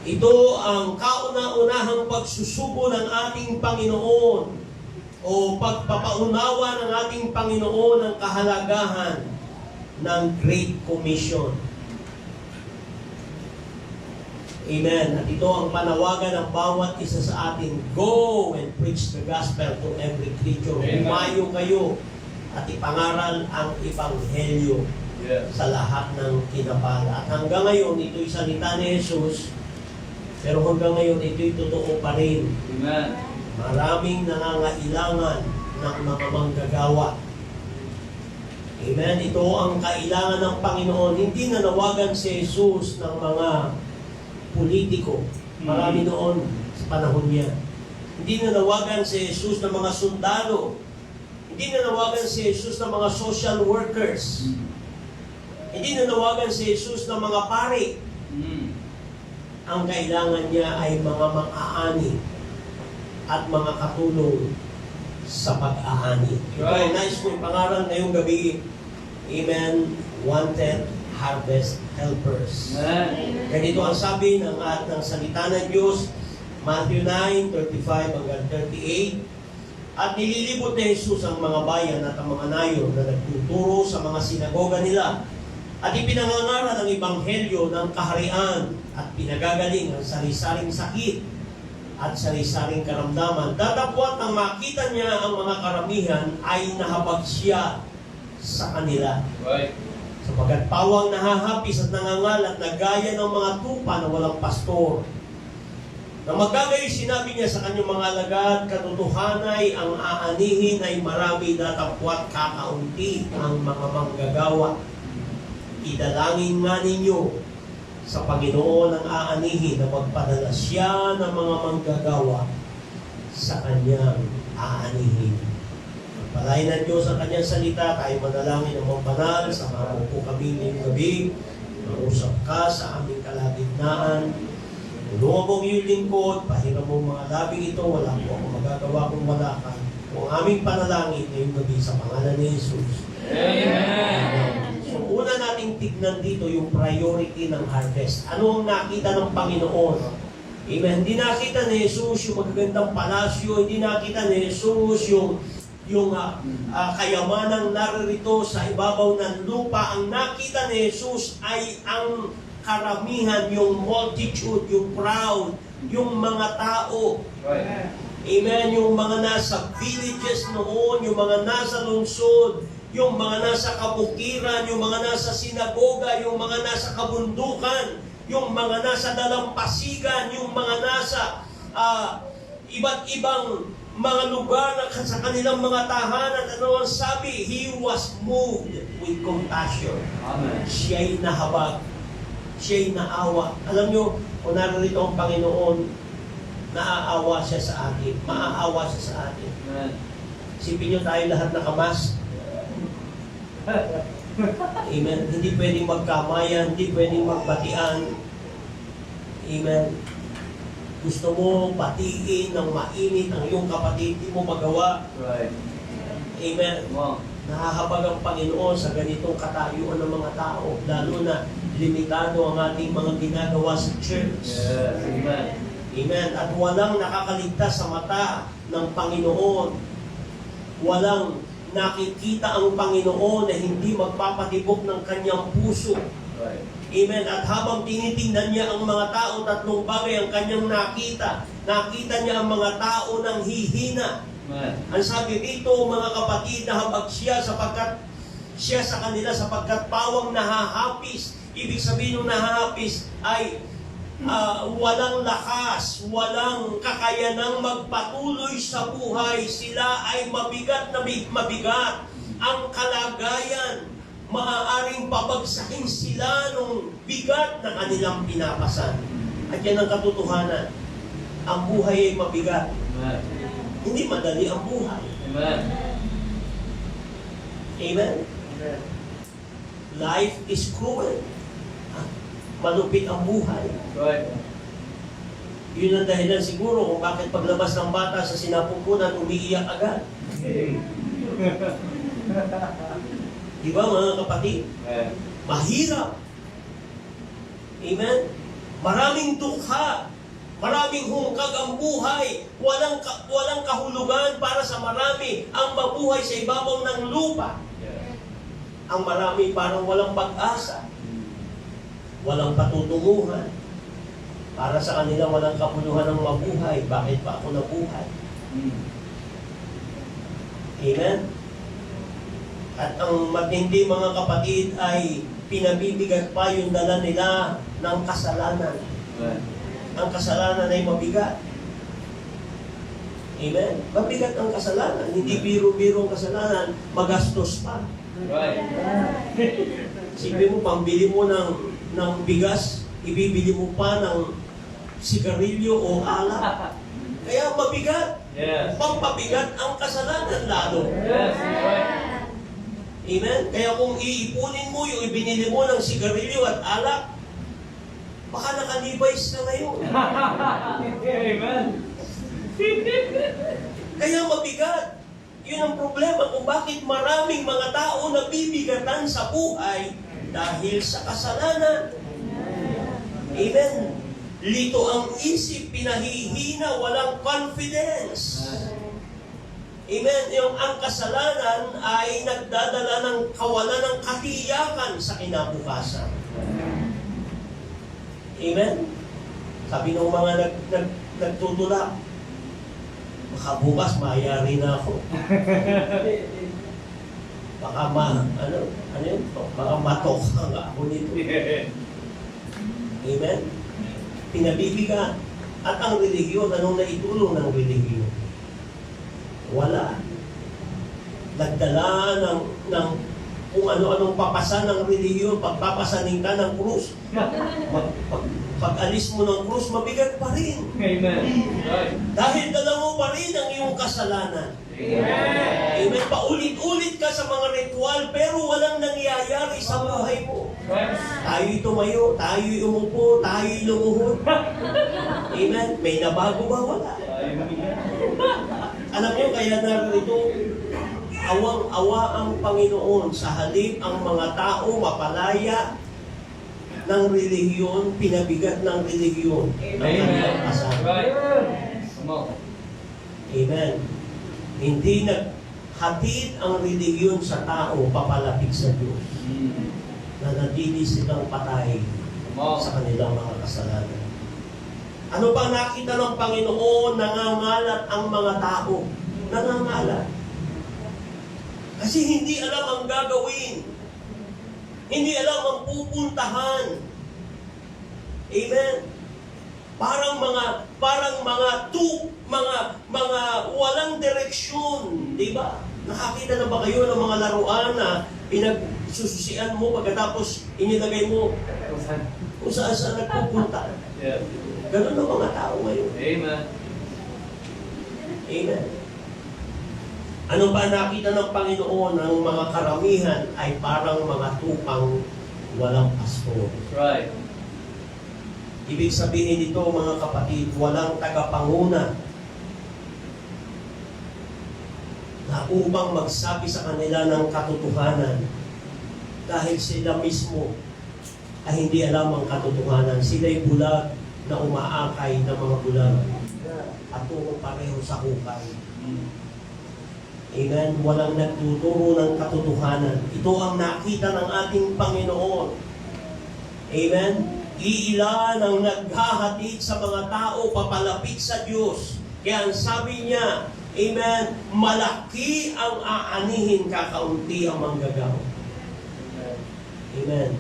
[SPEAKER 1] Ito ang kauna-unahang pagsusugo ng ating Panginoon o pagpapaunawa ng ating Panginoon ng kahalagahan ng Great Commission. Amen. At ito ang panawagan ng bawat isa sa atin. Go and preach the gospel to every creature. Humayo kayo at ipangaral ang Ebanghelyo sa lahat ng kinapala. At hanggang ngayon, ito'y salita ni Jesus. Pero hanggang ngayon, ito'y totoo pa rin.
[SPEAKER 3] Amen.
[SPEAKER 1] Maraming nangangailangan ng mga manggagawa. Amen. Ito ang kailangan ng Panginoon. Hindi nanawagan si Jesus ng mga politiko. Marami noon sa panahon niya. Hindi nanawagan si Jesus ng mga sundalo. Hindi nanawagan si Jesus ng mga social workers. Hindi nanawagan si Jesus ng mga pari. Ang kailangan niya ay mga mang-aani at mga katulong sa pag-aani. Ito ay nais ko ipangaral ngayong gabi. Amen. Wanted harvest helpers. Ganito ang sabi ng salita ng Diyos, Matthew 9:35 hanggang 38. At nililibot ni Jesus ang mga bayan at ang mga nayon na nagtuturo sa mga sinagoga nila at ipinangangaral ang Ebanghelyo ng kaharian at pinagagaling ang sari-saring sakit at sari-saring karamdaman. Datapwat nang makita niya ang mga karamihan ay nahabag siya sa kanila. Sapagkat pawang nahahapis at nangangalat na gaya ng mga tupa na walang pastor. Na magagay sinabi niya sa kanyang mga alagad, katotohanay ang aanihin ay marami datapwat kakaunti ang mga manggagawa. Idalangin nga ninyo sa Panginoon ang aanihin na magpadala siya ng mga manggagawa sa kanyang aanihin. Palain ng Diyos ang kanyang salita, tayo manalangin ng mga banal, samahan mo po kami ngayong gabi, marusap ka sa aming kalagitnaan, tulungan mo ang iyong lingkod, pahiram mo mga labing ito, wala po ako magagawa kung wala ka. Kung aming panalangin ngayong gabi sa pangalan ni Jesus.
[SPEAKER 3] Amen.
[SPEAKER 1] So una nating tignan dito yung priority ng harvest. Ano ang nakita ng Panginoon? Amen. Hindi nakita ni Jesus yung magagandang palasyo, hindi nakita ni Jesus yung kayamanang naririto sa ibabaw ng lupa. Ang nakita ni Jesus ay ang karamihan, yung multitude, yung crowd, yung mga tao. Amen. Yung mga nasa villages noon, yung mga nasa lungsod, yung mga nasa kabukiran, yung mga nasa sinagoga, yung mga nasa kabundukan, yung mga nasa dalampasigan, yung mga nasa iba't ibang mga lugar na sa kanilang mga tahanan. Ano ang sabi? He was moved with compassion.
[SPEAKER 3] Amen.
[SPEAKER 1] Siya'y nahabag. Siya'y naawa. Alam nyo, kung narito ang Panginoon, naaawa siya sa atin. Maaawa siya sa atin.
[SPEAKER 3] Amen.
[SPEAKER 1] Isipin nyo tayo lahat nakamas. Amen. Hindi pwedeng magkamayan, hindi pwedeng magbatian. Amen. Gusto mo patiin ng mainit ang iyong kapatid, hindi mo magawa.
[SPEAKER 3] Right.
[SPEAKER 1] Amen.
[SPEAKER 3] Wow.
[SPEAKER 1] Nahahabag ang Panginoon sa ganitong katayuan ng mga tao, lalo na limitado ang ating mga ginagawa sa church.
[SPEAKER 3] Yes. Amen.
[SPEAKER 1] Amen. At walang nakakaligtas sa mata ng Panginoon. Walang nakikita ang Panginoon na hindi magpapatibok ng kanyang puso.
[SPEAKER 3] Right.
[SPEAKER 1] Amen. At habang tinitingnan niya ang mga tao, tatlong bagay ang kanyang nakita. Nakita niya ang mga tao ng hihina.
[SPEAKER 3] Amen.
[SPEAKER 1] Ang sabi dito, mga kapatid, nahabag siya sapagkat siya sa kanila sapagkat pawang nahahapis. Ibig sabihin ng nahahapis ay walang lakas, walang kakayanang magpatuloy sa buhay. Sila ay mabigat na mabigat. Ang kalagayan, maaaring pabagsakin sila nung bigat na kanilang pinapasan. At yan ang katotohanan. Ang buhay ay mabigat.
[SPEAKER 3] Amen.
[SPEAKER 1] Hindi madali ang buhay.
[SPEAKER 3] Amen.
[SPEAKER 1] Amen? Life is cruel. Malupit ang buhay.
[SPEAKER 3] Right.
[SPEAKER 1] Yun ang dahilan siguro kung bakit paglabas ng bata sa sinapupunan, umiiyak agad. Di ba mga kapatid?
[SPEAKER 3] Amen.
[SPEAKER 1] Mahirap. Amen? Maraming dukha, maraming hungkag ang buhay, walang kahulugan para sa marami ang mabuhay sa ibabaw ng lupa. Ang marami parang walang pag-asa, walang patutunguhan. Para sa kanila walang kapuluhan ng mabuhay. Bakit pa ako nabuhay? Amen? At ang matindi mga kapatid ay pinabibigat pa yung dala nila ng kasalanan. Ang kasalanan ay mabigat. Amen? Mabigat ang kasalanan. Hindi biro-biro ang kasalanan. Magastos pa. Sabi mo, pambili mo ng bigas, ibibili mo pa ng sigarilyo o alak. Kaya mabigat.
[SPEAKER 3] Yes.
[SPEAKER 1] Pampabigat ang kasalanan lalo.
[SPEAKER 3] Yes.
[SPEAKER 1] Amen? Kaya kung iipunin mo yung ibinili mo ng sigarilyo at alak, baka naka-Levi's ka ngayon.
[SPEAKER 3] Amen.
[SPEAKER 1] Kaya mabigat. Yun ang problema kung bakit maraming mga tao nabibigatan sa buhay dahil sa kasalanan. Amen. Lito ang isip, pinahihina, walang confidence. Amen. Yung ang kasalanan ay nagdadala ng kawalan ng katiyakan sa kinabukasan. Amen. Sabi ng mga nagtutulak, baka bukas mayari na ako. Baka baka matokang ako nito. Amen. Pinabibigat. At ang relihiyon, anong naitulong ng relihiyon? Wala. Nagdala ng kung ano-anong papasan ng relihiyon, pagpapasanin ka ng krus. Pag-alis mo ng krus, mabigat pa rin.
[SPEAKER 3] Amen. Right.
[SPEAKER 1] Dahil dala mo pa rin ang iyong kasalanan.
[SPEAKER 3] Amen.
[SPEAKER 1] Amen. Paulit-ulit ka sa mga ritual, pero walang nangyayari sa buhay mo. Tayo'y tumayo, tayo'y umupo, tayo'y lumuhod. Amen. May nabago ba? Wala. Alam niyo, kaya narito, awang-awa ang Panginoon sa halip ang mga tao mapalaya ng relihiyon, pinabigat ng relihiyon.
[SPEAKER 3] Amen. Right. Come on.
[SPEAKER 1] Amen. Hindi naghatid ang relihiyon sa tao papalapit sa Diyos. Nanatili silang patay sa kanilang mga kasalanan. Ano pa nakita ng Panginoon? Nangangalat ang mga tao. Nangangalat. Kasi hindi alam ang gagawin. Hindi alam ang pupuntahan. Amen. Parang mga walang direksyon, di ba? Nakakita na ba kayo ng mga laruan na pinagsususian mo pagkatapos inilagay mo kung saan nagpupunta?
[SPEAKER 3] Yeah.
[SPEAKER 1] Ganun ang mga tao ngayon.
[SPEAKER 3] Amen.
[SPEAKER 1] Amen. Ano ba nakita ng Panginoon? Ang mga karamihan ay parang mga tupang walang pastor.
[SPEAKER 3] Right.
[SPEAKER 1] Ibig sabihin nito, mga kapatid, walang tagapanguna na upang magsabi sa kanila ng katotohanan dahil sila mismo ay hindi alam ang katotohanan. Sila'y bulag na umaakay ng mga bulag at tungo pareho sa hukay. Amen? Walang nagtuturo ng katotohanan. Ito ang nakita ng ating Panginoon. Amen? Iilan ang naghahatid sa mga tao papalapit sa Diyos. Kaya ang sabi niya, amen, malaki ang aanihin, kakaunti ang manggagawa. Amen.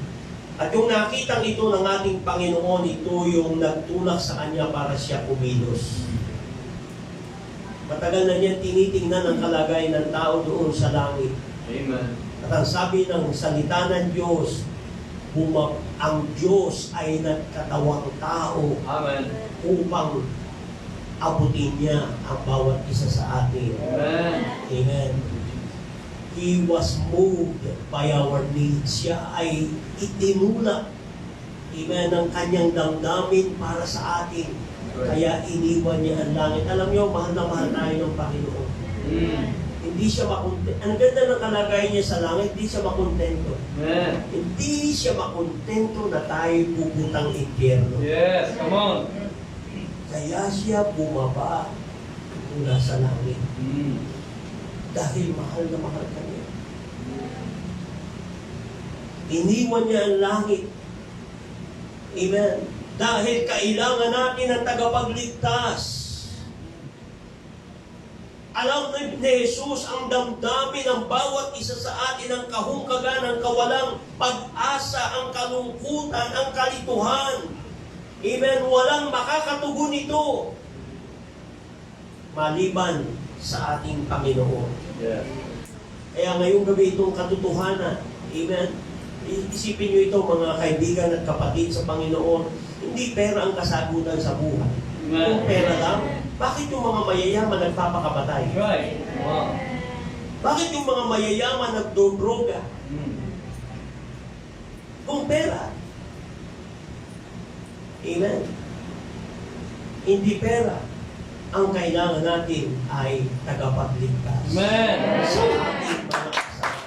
[SPEAKER 1] At yung nakitang ito ng ating Panginoon, ito yung nagtulak sa Kanya para siya kumilos. Matagal na niya tinitingnan ang kalagayan ng tao doon sa langit.
[SPEAKER 3] Amen.
[SPEAKER 1] At ang sabi ng salita ng Diyos, ang Diyos ay nagkatawang tao
[SPEAKER 3] Amen.
[SPEAKER 1] upang abutin niya ang bawat isa sa atin.
[SPEAKER 3] Amen.
[SPEAKER 1] Amen. He was moved by our needs. Siya ay itinulak, amen, ng kanyang damdamin para sa atin. Kaya iniwan niya ang langit. Alam niyo, mahal na mahal tayo ng Panginoon.
[SPEAKER 3] Mm.
[SPEAKER 1] hindi siya makontento. Ang ganda ng kalagayan niya sa langit, hindi siya makontento.
[SPEAKER 3] Amen.
[SPEAKER 1] Hindi siya makontento na tayo puputang impyerno.
[SPEAKER 3] Yes, come on.
[SPEAKER 1] Kaya siya bumaba mula sa langit. Dahil mahal na mahal ka niya. Iniwan niya ang langit. Amen. Dahil kailangan natin ng tagapagligtas. Alam ni Jesus ang damdamin ng bawat isa sa atin, ang kahungkagan, ang kawalang pag-asa, ang kalungkutan, ang kalituhan. Amen. Walang makakatugon ito maliban sa ating Panginoon.
[SPEAKER 3] Yes.
[SPEAKER 1] Kaya ngayong gabi itong katotohanan, amen, isipin nyo ito mga kaibigan at kapatid sa Panginoon, hindi pera ang kasagutan sa buhay. Kung pera lang, bakit yung mga mayayaman nagpapakamatay?
[SPEAKER 3] Right. Wow.
[SPEAKER 1] Bakit yung mga mayayaman nagdodroga? Kung pera. Amen. Hindi pera. Ang kailangan natin ay tagapagligtas.
[SPEAKER 3] Amen.
[SPEAKER 1] Sa ating mga kasalanan.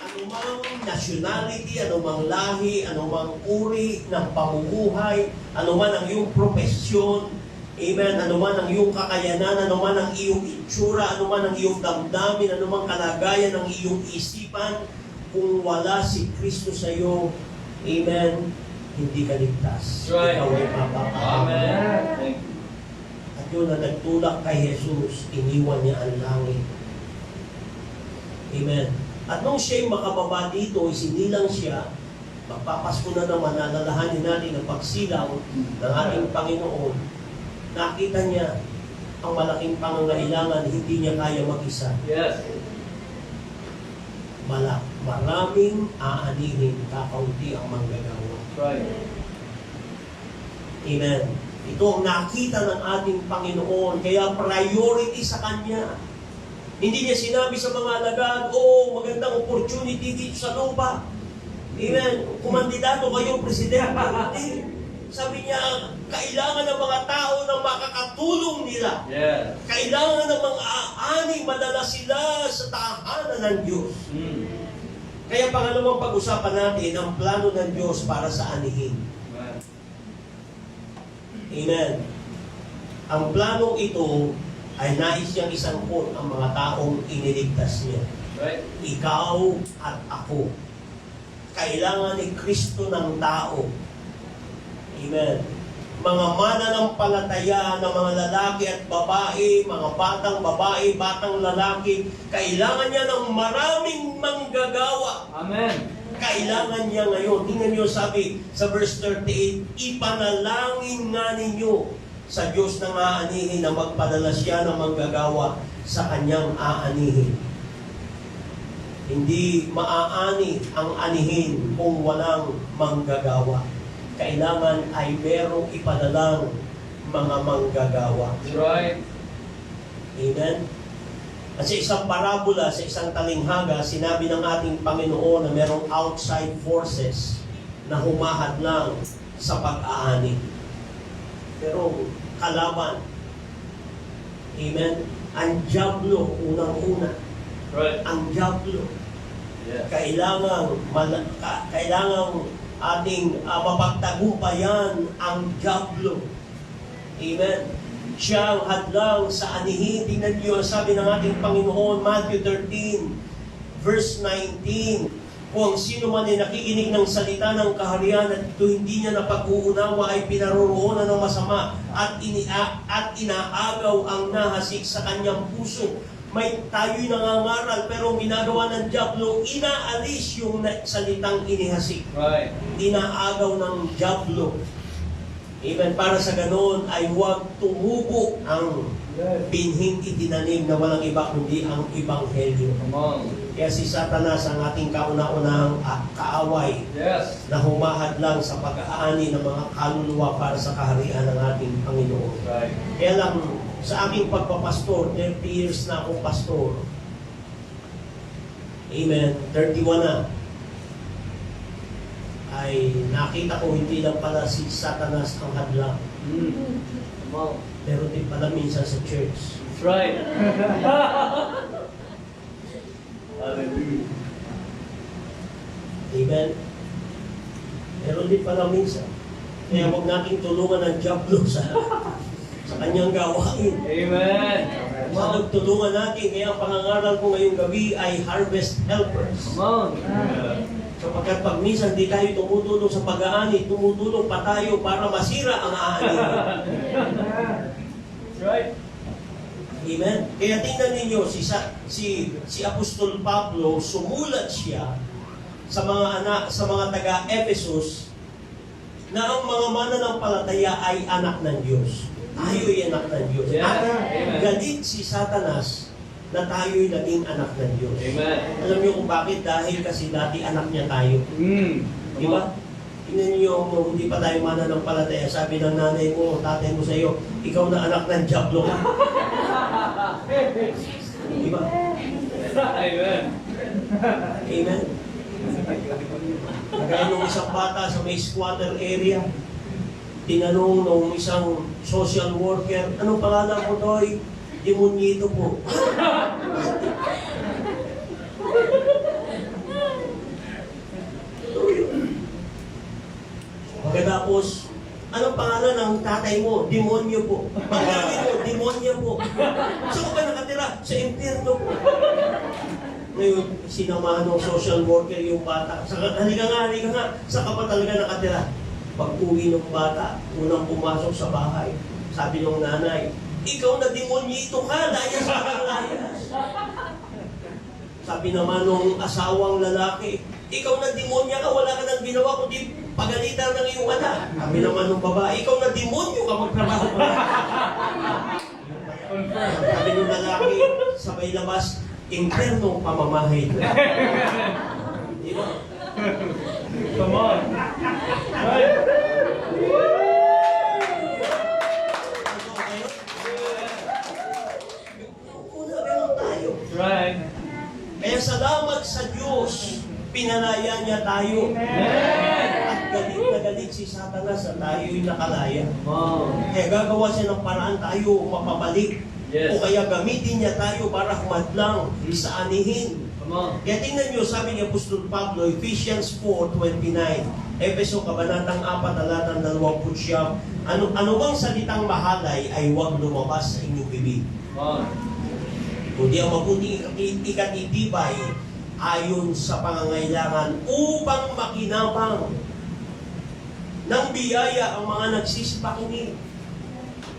[SPEAKER 1] Anumang nationality, anumang lahi, anumang uri ng pamumuhay, anuman ang iyong profesyon, amen, anuman ang iyong kakayanan, anuman ang iyong itsura, anuman ang iyong damdamin, anumang kalagayan ng iyong isipan, kung wala si Kristo sa iyo, amen, hindi ka ligtas.
[SPEAKER 3] Right.
[SPEAKER 1] Ikaw ay mapapahamak.
[SPEAKER 3] Amen. Thank you.
[SPEAKER 1] At yun na nagtulak kay Jesus, iniwan niya ang langit. Amen. At nung siya'y makababa dito, isinilang siya, magpapasko na naman, nalalahanin natin ang pagsilang ng ating Panginoon. Nakita niya ang malaking pangangailangan, hindi niya kaya mag-isa.
[SPEAKER 3] Yes.
[SPEAKER 1] Maraming aanihin, kakaunti ang manggagawa.
[SPEAKER 3] Right.
[SPEAKER 1] Amen. Ito ang nakita ng ating Panginoon, kaya priority sa Kanya. Hindi niya sinabi sa mga alagad, oh, magandang opportunity dito sa lupa. Amen. Kumandidato kayo, presidente. Hindi. Sabi niya, kailangan ng mga tao na makakatulong nila.
[SPEAKER 3] Yes.
[SPEAKER 1] Kailangan ng mga aani, madala sila sa tahanan ng Diyos. Kaya pangalawang pag-usapan natin, ang plano ng Diyos para sa anihin.
[SPEAKER 3] Amen.
[SPEAKER 1] Amen. Ang planong ito ay nais niyang isangkot ang mga taong iniligtas niya.
[SPEAKER 3] Right.
[SPEAKER 1] Ikaw at ako. Kailangan ni Kristo ng tao. Amen. Mga mananampalataya na mga lalaki at babae, mga batang babae, batang lalaki, kailangan niya ng maraming manggagawa.
[SPEAKER 3] Amen.
[SPEAKER 1] Kailangan niya ngayon. Tingnan niyo sabi sa verse 38, ipanalangin nga ninyo sa Diyos ng aanihin na magpadala siya ng manggagawa sa kanyang aanihin. Hindi maaani ang anihin kung walang manggagawa. Kailangan ay merong ipadalang mga manggagawa.
[SPEAKER 3] That's right.
[SPEAKER 1] Amen? At sa isang parabola, sa isang talinghaga, sinabi ng ating Panginoon na merong outside forces na humahadlang sa pag-aani. Pero kalaban. Amen? Ang diablo, unang-una.
[SPEAKER 3] Right.
[SPEAKER 1] Ang diablo.
[SPEAKER 3] Yes.
[SPEAKER 1] Kailangang ating mapagtagumpayan ang diablo. Amen. Siya ang hadlang sa anihin. Tingnan niyo, sabi ng ating Panginoon, Matthew 13, verse 19, kung sino man ay nakikinig ng salita ng kaharian at ito hindi niya napag-uunawa ay pinaroroonan ng masama at inaagaw ang nahasik sa kanyang puso. May tayo'y nangangaral pero ginagawa ng diablo, inaalis yung salitang inihasik.
[SPEAKER 3] Right.
[SPEAKER 1] Inaagaw ng diablo. Amen. Para sa ganoon ay huwag tumubo ang binhing itinanim na walang iba kundi ang Ebanghelyo.
[SPEAKER 3] Come on.
[SPEAKER 1] Kaya si Satanas ang ating kauna-unahang kaaway
[SPEAKER 3] Yes.
[SPEAKER 1] na humahadlang sa pag-aani ng mga kaluluwa para sa kaharian ng ating Panginoon.
[SPEAKER 3] Right.
[SPEAKER 1] Kaya lang, sa aking pagpapastor, 30 years na akong pastor. Amen. 31 na. Ay nakita ko hindi lang pala si Satanas ang hadlang.
[SPEAKER 3] Come on.
[SPEAKER 1] Pero din pala minsan sa church.
[SPEAKER 3] That's right. Hallelujah.
[SPEAKER 1] Amen? Meron din pala minsan. Kaya huwag nating tulungan ng diablo sa kanyang gawain.
[SPEAKER 3] Amen.
[SPEAKER 1] Sa nagtulungan natin, kaya ang pangangaral ko ngayong gabi ay harvest helpers.
[SPEAKER 3] Come on.
[SPEAKER 1] Sapagkat pag minsan di tayo tumutulong sa pag-aani, tumutulong pa tayo para masira ang aani.
[SPEAKER 3] That's right.
[SPEAKER 1] Amen? Kaya tingnan ninyo, si Apostol Pablo, sumulat siya sa mga anak, sa mga taga-Ephesus na ang mga mananampalataya ay anak ng Diyos. Tayo ay anak ng Diyos.
[SPEAKER 3] Yes.
[SPEAKER 1] At
[SPEAKER 3] Amen.
[SPEAKER 1] galit si Satanas na tayo'y naging anak ng Diyos.
[SPEAKER 3] Amen.
[SPEAKER 1] Alam niyo kung bakit? Dahil kasi dati anak niya tayo. Di ba? Tingnan niyo, nung hindi pa tayo mananampalataya, sabi ng nanay mo, tatay mo sa iyo, ikaw na anak ng Diablo ka. Di ba?
[SPEAKER 3] Amen.
[SPEAKER 1] Amen? Kaya nung isang bata sa may squatter area, tinanong nung isang social worker, anong pangalan mo, Toy? Demonyito po. Pagkatapos, anong pangalan ng tatay mo? Demonyo po. Pagkain mo, demonyo po. Saan ka ba nakatira? Sa impyerno po. Ngayon, sinamahan ng social worker yung bata. Halika nga, saan ka pa talaga nakatira? Pag uwi ng bata, unang pumasok sa bahay, sabi ng nanay, ikaw na demonyito ka, layas ka ng layas. Sabi naman ng asawang lalaki, ikaw na demonya ka, wala ka nang ginawa kundi pagalitan ng iyong anak. Sabi naman ng babae, ikaw na demonyo ka, magtrabaho ka. Sabi ng lalaki, sabay labas, impernong pamamahay. Di ba?
[SPEAKER 3] Come on. Right.
[SPEAKER 1] Una, ganun tayo.
[SPEAKER 3] Right.
[SPEAKER 1] Kaya salamat sa Diyos, pinalaya niya tayo. At galit na galit si Satanas na tayo'y nakalaya.
[SPEAKER 3] Come on.
[SPEAKER 1] Kaya gagawa siya ng paraan tayo mapabalik.
[SPEAKER 3] Yes.
[SPEAKER 1] O kaya gamitin niya tayo para humadlang sa anihin.
[SPEAKER 3] Come on.
[SPEAKER 1] Kaya tingnan niyo, sabi ni Apostol Pablo, Ephesians 4:29, Efeso Kabanatang 4, talatang 29, ano bang salitang mahalay ay huwag lumabas sa inyong bibig.
[SPEAKER 3] Come on.
[SPEAKER 1] Kundi ang mabuting ikatitibay ayon sa pangangailangan upang makinabang ng biyaya ang mga nagsisipakinig.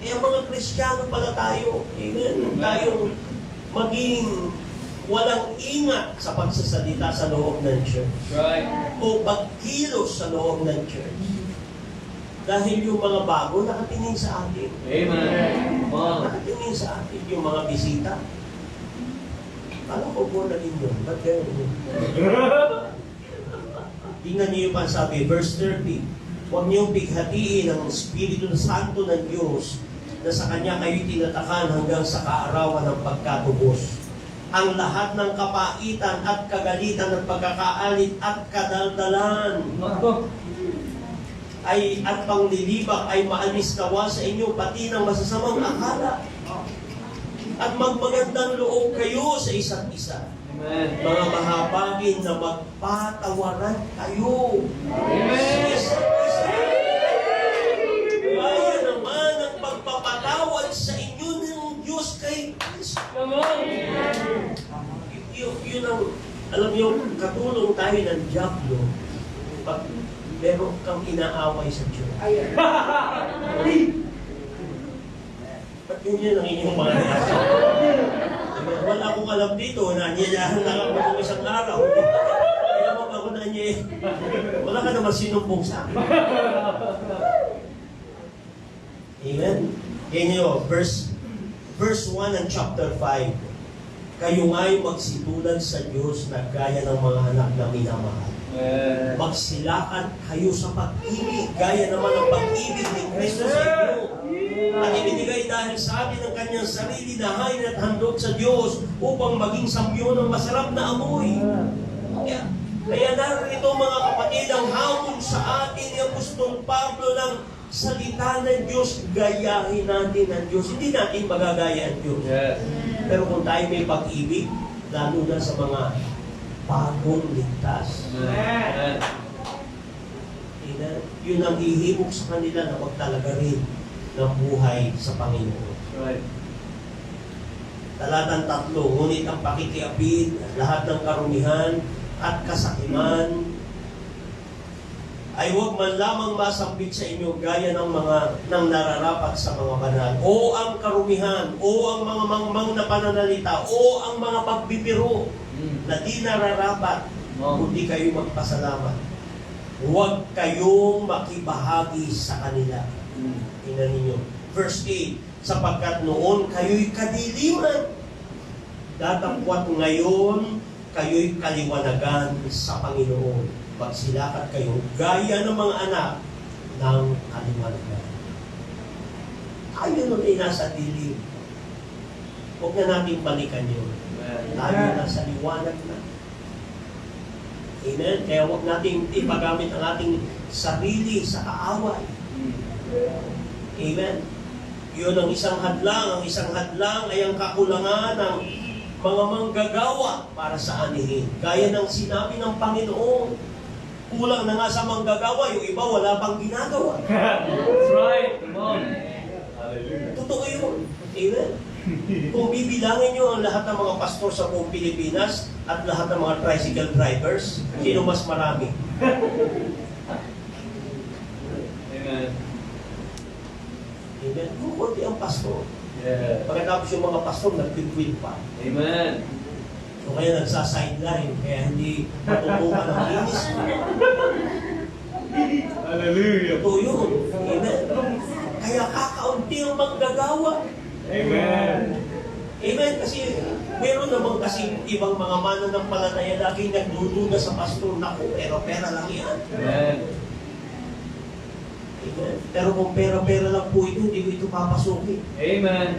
[SPEAKER 1] Eh, ang mga Kristiyano pala tayo, amen, tayong maging walang ingat sa pagsasalita sa loob ng church
[SPEAKER 3] Right.
[SPEAKER 1] o pagkilos sa loob ng church. Dahil yung mga bago nakatingin sa atin.
[SPEAKER 3] Amen. Come on.
[SPEAKER 1] Nakatingin sa atin yung mga bisita. Alam ko po na rin yun. Ba't gano'n? Tingnan niyo yung sabi, verse 30. Huwag niyong bighatiin ang Espiritu Santo ng Diyos na sa Kanya kayo tinatakan hanggang sa kaarawan ng pagkatubos. Ang lahat ng kapaitan at kagalitan at pagkakaalit at kadaldalan at panglilibak ay maalis nawa sa inyo pati ng masasamang akala. At magmagandang loob kayo sa isa't isa.
[SPEAKER 3] Amen.
[SPEAKER 1] Mga mahabagin na magpatawaran kayo.
[SPEAKER 3] Amen.
[SPEAKER 1] Sa isa't isa. Kaya naman ang pagpapatawad sa inyo ng Diyos kay Kristo.
[SPEAKER 3] Come on.
[SPEAKER 1] Yun ang, alam niyo, katulong tayo ng Diablo pag meron kang inaaway sa Diyos. Ba't yun ang inyong mga reaksyon? Wala akong alam dito, nanyayahan lang ako ng isang araw. Kaya wag ako nanyayahan. Wala ka naman sinumpong sa akin. Amen? Kaya nyo, verse 1 ng chapter 5. Kayo nga'y magsitulad sa Diyos na gaya ng mga anak na minamahal.
[SPEAKER 3] Amen.
[SPEAKER 1] Magsilakan kayo sa pag-ibig, gaya naman ng pag-ibig ni Kristo sa inyo. At ibinigay dahil sa atin ang kanyang sarili na hain at handog sa Diyos upang maging samyo ng masarap na amoy. Kaya narito mga kapatid, ang hamon sa atin ni Apostol Pablo ng salita ng Diyos, gayahin natin ang Diyos. Hindi natin magagaya ang Diyos.
[SPEAKER 3] Yes.
[SPEAKER 1] Pero kung tayo may pag-ibig, lalo na sa mga bagong ligtas,
[SPEAKER 3] Amen.
[SPEAKER 1] yun ang ihimok sa kanila na magtalaga rin ng buhay sa Panginoon.
[SPEAKER 3] Right.
[SPEAKER 1] Talatang 3, ngunit ang pakikiapid, lahat ng karumihan at kasakiman ay huwag man lamang masambit sa inyo gaya ng mga nang nararapat sa mga banal. O ang karumihan, o ang mga mangmang na pananalita, o ang mga pagbibiro na di nararapat, kundi kayo magpasalamat. Huwag kayong makibahagi sa kanila. Tingnan ninyo. Verse 8, sapagkat noon kayo'y kadiliman, datapwat ngayon kayo'y kaliwanagan sa Panginoon. Magsilakat kayo gaya ng mga anak ng kaliwanagan. Tayo nun ay nasa dilim. Huwag na natin balikan yun. Tayo nasa liwanag na. Amen? Kaya huwag natin ipagamit ang ating sarili sa kaaway. Amen? Yun ang isang hadlang. Ang isang hadlang ay ang kakulangan ng mga manggagawa para sa anihin. Gaya ng sinabi ng Panginoon, kulang na nga sa manggagawa, yung iba wala pang ginagawa.
[SPEAKER 3] That's right. Come on. Hallelujah.
[SPEAKER 1] Totoo yun. Amen? Kung bibilangin nyo ang lahat ng mga pastor sa buong Pilipinas at lahat ng mga tricycle drivers, sino mas marami?
[SPEAKER 3] Amen.
[SPEAKER 1] Amen? Kung konti ang pastor.
[SPEAKER 3] Yeah.
[SPEAKER 1] Pagkatapos yung mga pastor, nag-quit pa.
[SPEAKER 3] Amen.
[SPEAKER 1] O kaya nagsa-sideline, kaya hindi matutukan ang ministry.
[SPEAKER 3] Hallelujah.
[SPEAKER 1] Totoo yun. Amen? Kaya kakaunti ang manggagawa.
[SPEAKER 3] Amen.
[SPEAKER 1] Amen? Kasi meron naman kasi ibang mga mananampalataya laging nagdududa sa pastor, naku, pero pera lang yan.
[SPEAKER 3] Amen.
[SPEAKER 1] Amen? Pero kung pera-pera lang po ito, hindi ko ito papasukin.
[SPEAKER 3] Amen.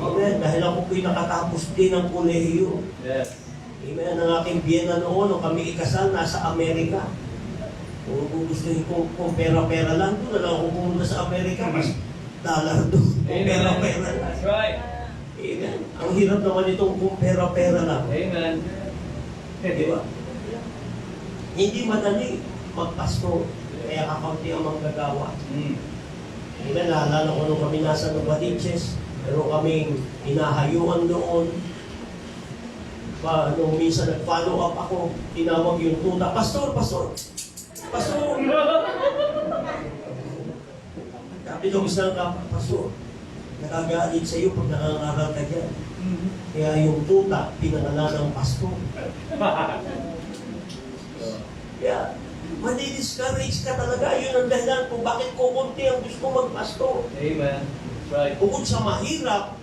[SPEAKER 1] Amen? Dahil ako po'y nakatapos din ng kolehiyo.
[SPEAKER 3] Yes.
[SPEAKER 1] Amen? Ang aking biyena noon, nung kami ikasal, nasa Amerika. Kung gugustuhin kung pera-pera lang, doon na lang ako pumunta sa Amerika, mas dollar doon. Kung pera-pera lang.
[SPEAKER 3] That's right.
[SPEAKER 1] Amen? Ang hirap naman itong kung pera-pera lang.
[SPEAKER 3] Amen.
[SPEAKER 1] Di ba? Hindi madali magpasto. Kaya kakaunti ang manggagawa. Amen? Naalala ko nung kami nasa Novaliches, pero kaming hinahayuan doon. Nung minsan nag-follow up ako, tinawag yung tuta, Pastor, Pastor! Pastor! Sabi nung isang Pastor, nakagalit sa iyo pag nangangaral ka dyan. Kaya yung tuta, pinangalan ng Pastor. Kaya, madi-discourage ka talaga. Yun ang dahilan kung bakit kukunti ang gusto magpastor.
[SPEAKER 3] Amen. That's right.
[SPEAKER 1] Bukod sa mahirap,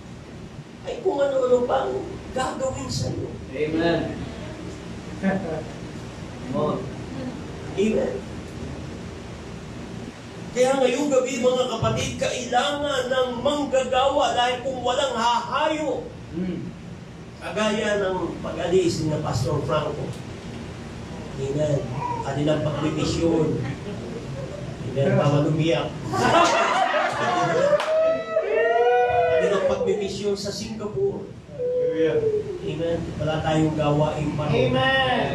[SPEAKER 1] ay kung ano-ano pang gagawin sa iyo.
[SPEAKER 3] Amen. Come on.
[SPEAKER 1] Amen. Kaya ngayong gabi mga kapatid, kailangan ng manggagawa dahil kung walang hahayo, kagaya ng pag-alis ni Pastor Franco. Amen. Kanilang pagbimisyon. Amen. Bawal umiyak. Kanilang pagbimisyon sa Singapore. Amen. Wala tayong gawain pa.
[SPEAKER 3] Amen.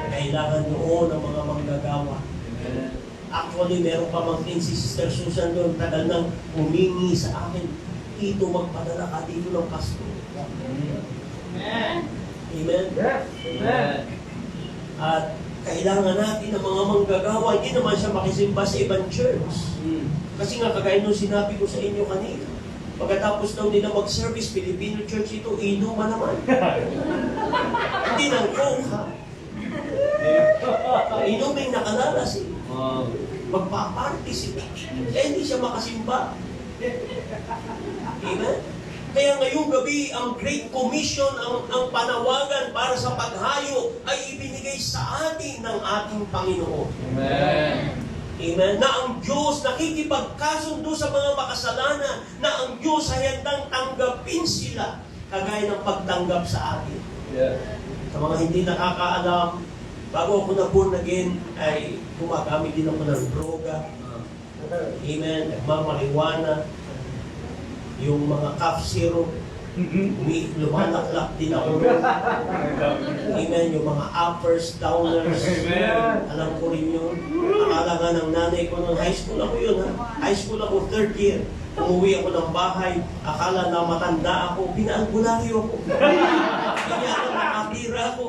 [SPEAKER 1] Kailangan doon ng mga manggagawa.
[SPEAKER 3] Amen.
[SPEAKER 1] Actually, meron pa mang si Sister Susan doon, tagal nang humingi sa akin, Tito, magpadala ka dito ng pastor. Amen.
[SPEAKER 3] Amen.
[SPEAKER 1] At kailangan natin ng mga manggagawa, hindi naman siya makisimba sa ibang church. Kasi nga, kagaya nung sinabi ko sa inyo kanina, pagkatapos daw nila mag-service, Filipino church ito, inuman naman. Hindi ng coke, ha? Inuming nakalalas eh. Magpa-party sila. Eh, hindi siya makasimba. Amen? Kaya ngayong gabi, ang Great Commission, ang panawagan para sa paghayo ay ibinigay sa atin ng ating Panginoon.
[SPEAKER 3] Amen.
[SPEAKER 1] Amen? Na ang Diyos nakikipagkasundo sa mga makasalanan, na ang Diyos ay handang tanggapin sila, kagaya ng pagtanggap sa atin.
[SPEAKER 3] Yeah.
[SPEAKER 1] Sa mga hindi nakakaalam, bago ako na born again, ay gumagamit din ako ng droga. Amen. Nagmamariwana. Yung mga cough syrup, lumalaklak din ako. Amen. Yung mga uppers, downers. Alam ko rin yun. Akala nga ng nanay ko ng high school ako yun. High school ako, 3rd year. Umuwi ako ng bahay. Akala na matanda ako. Pinaalbularyo ako. Hindi ako nakatira ako.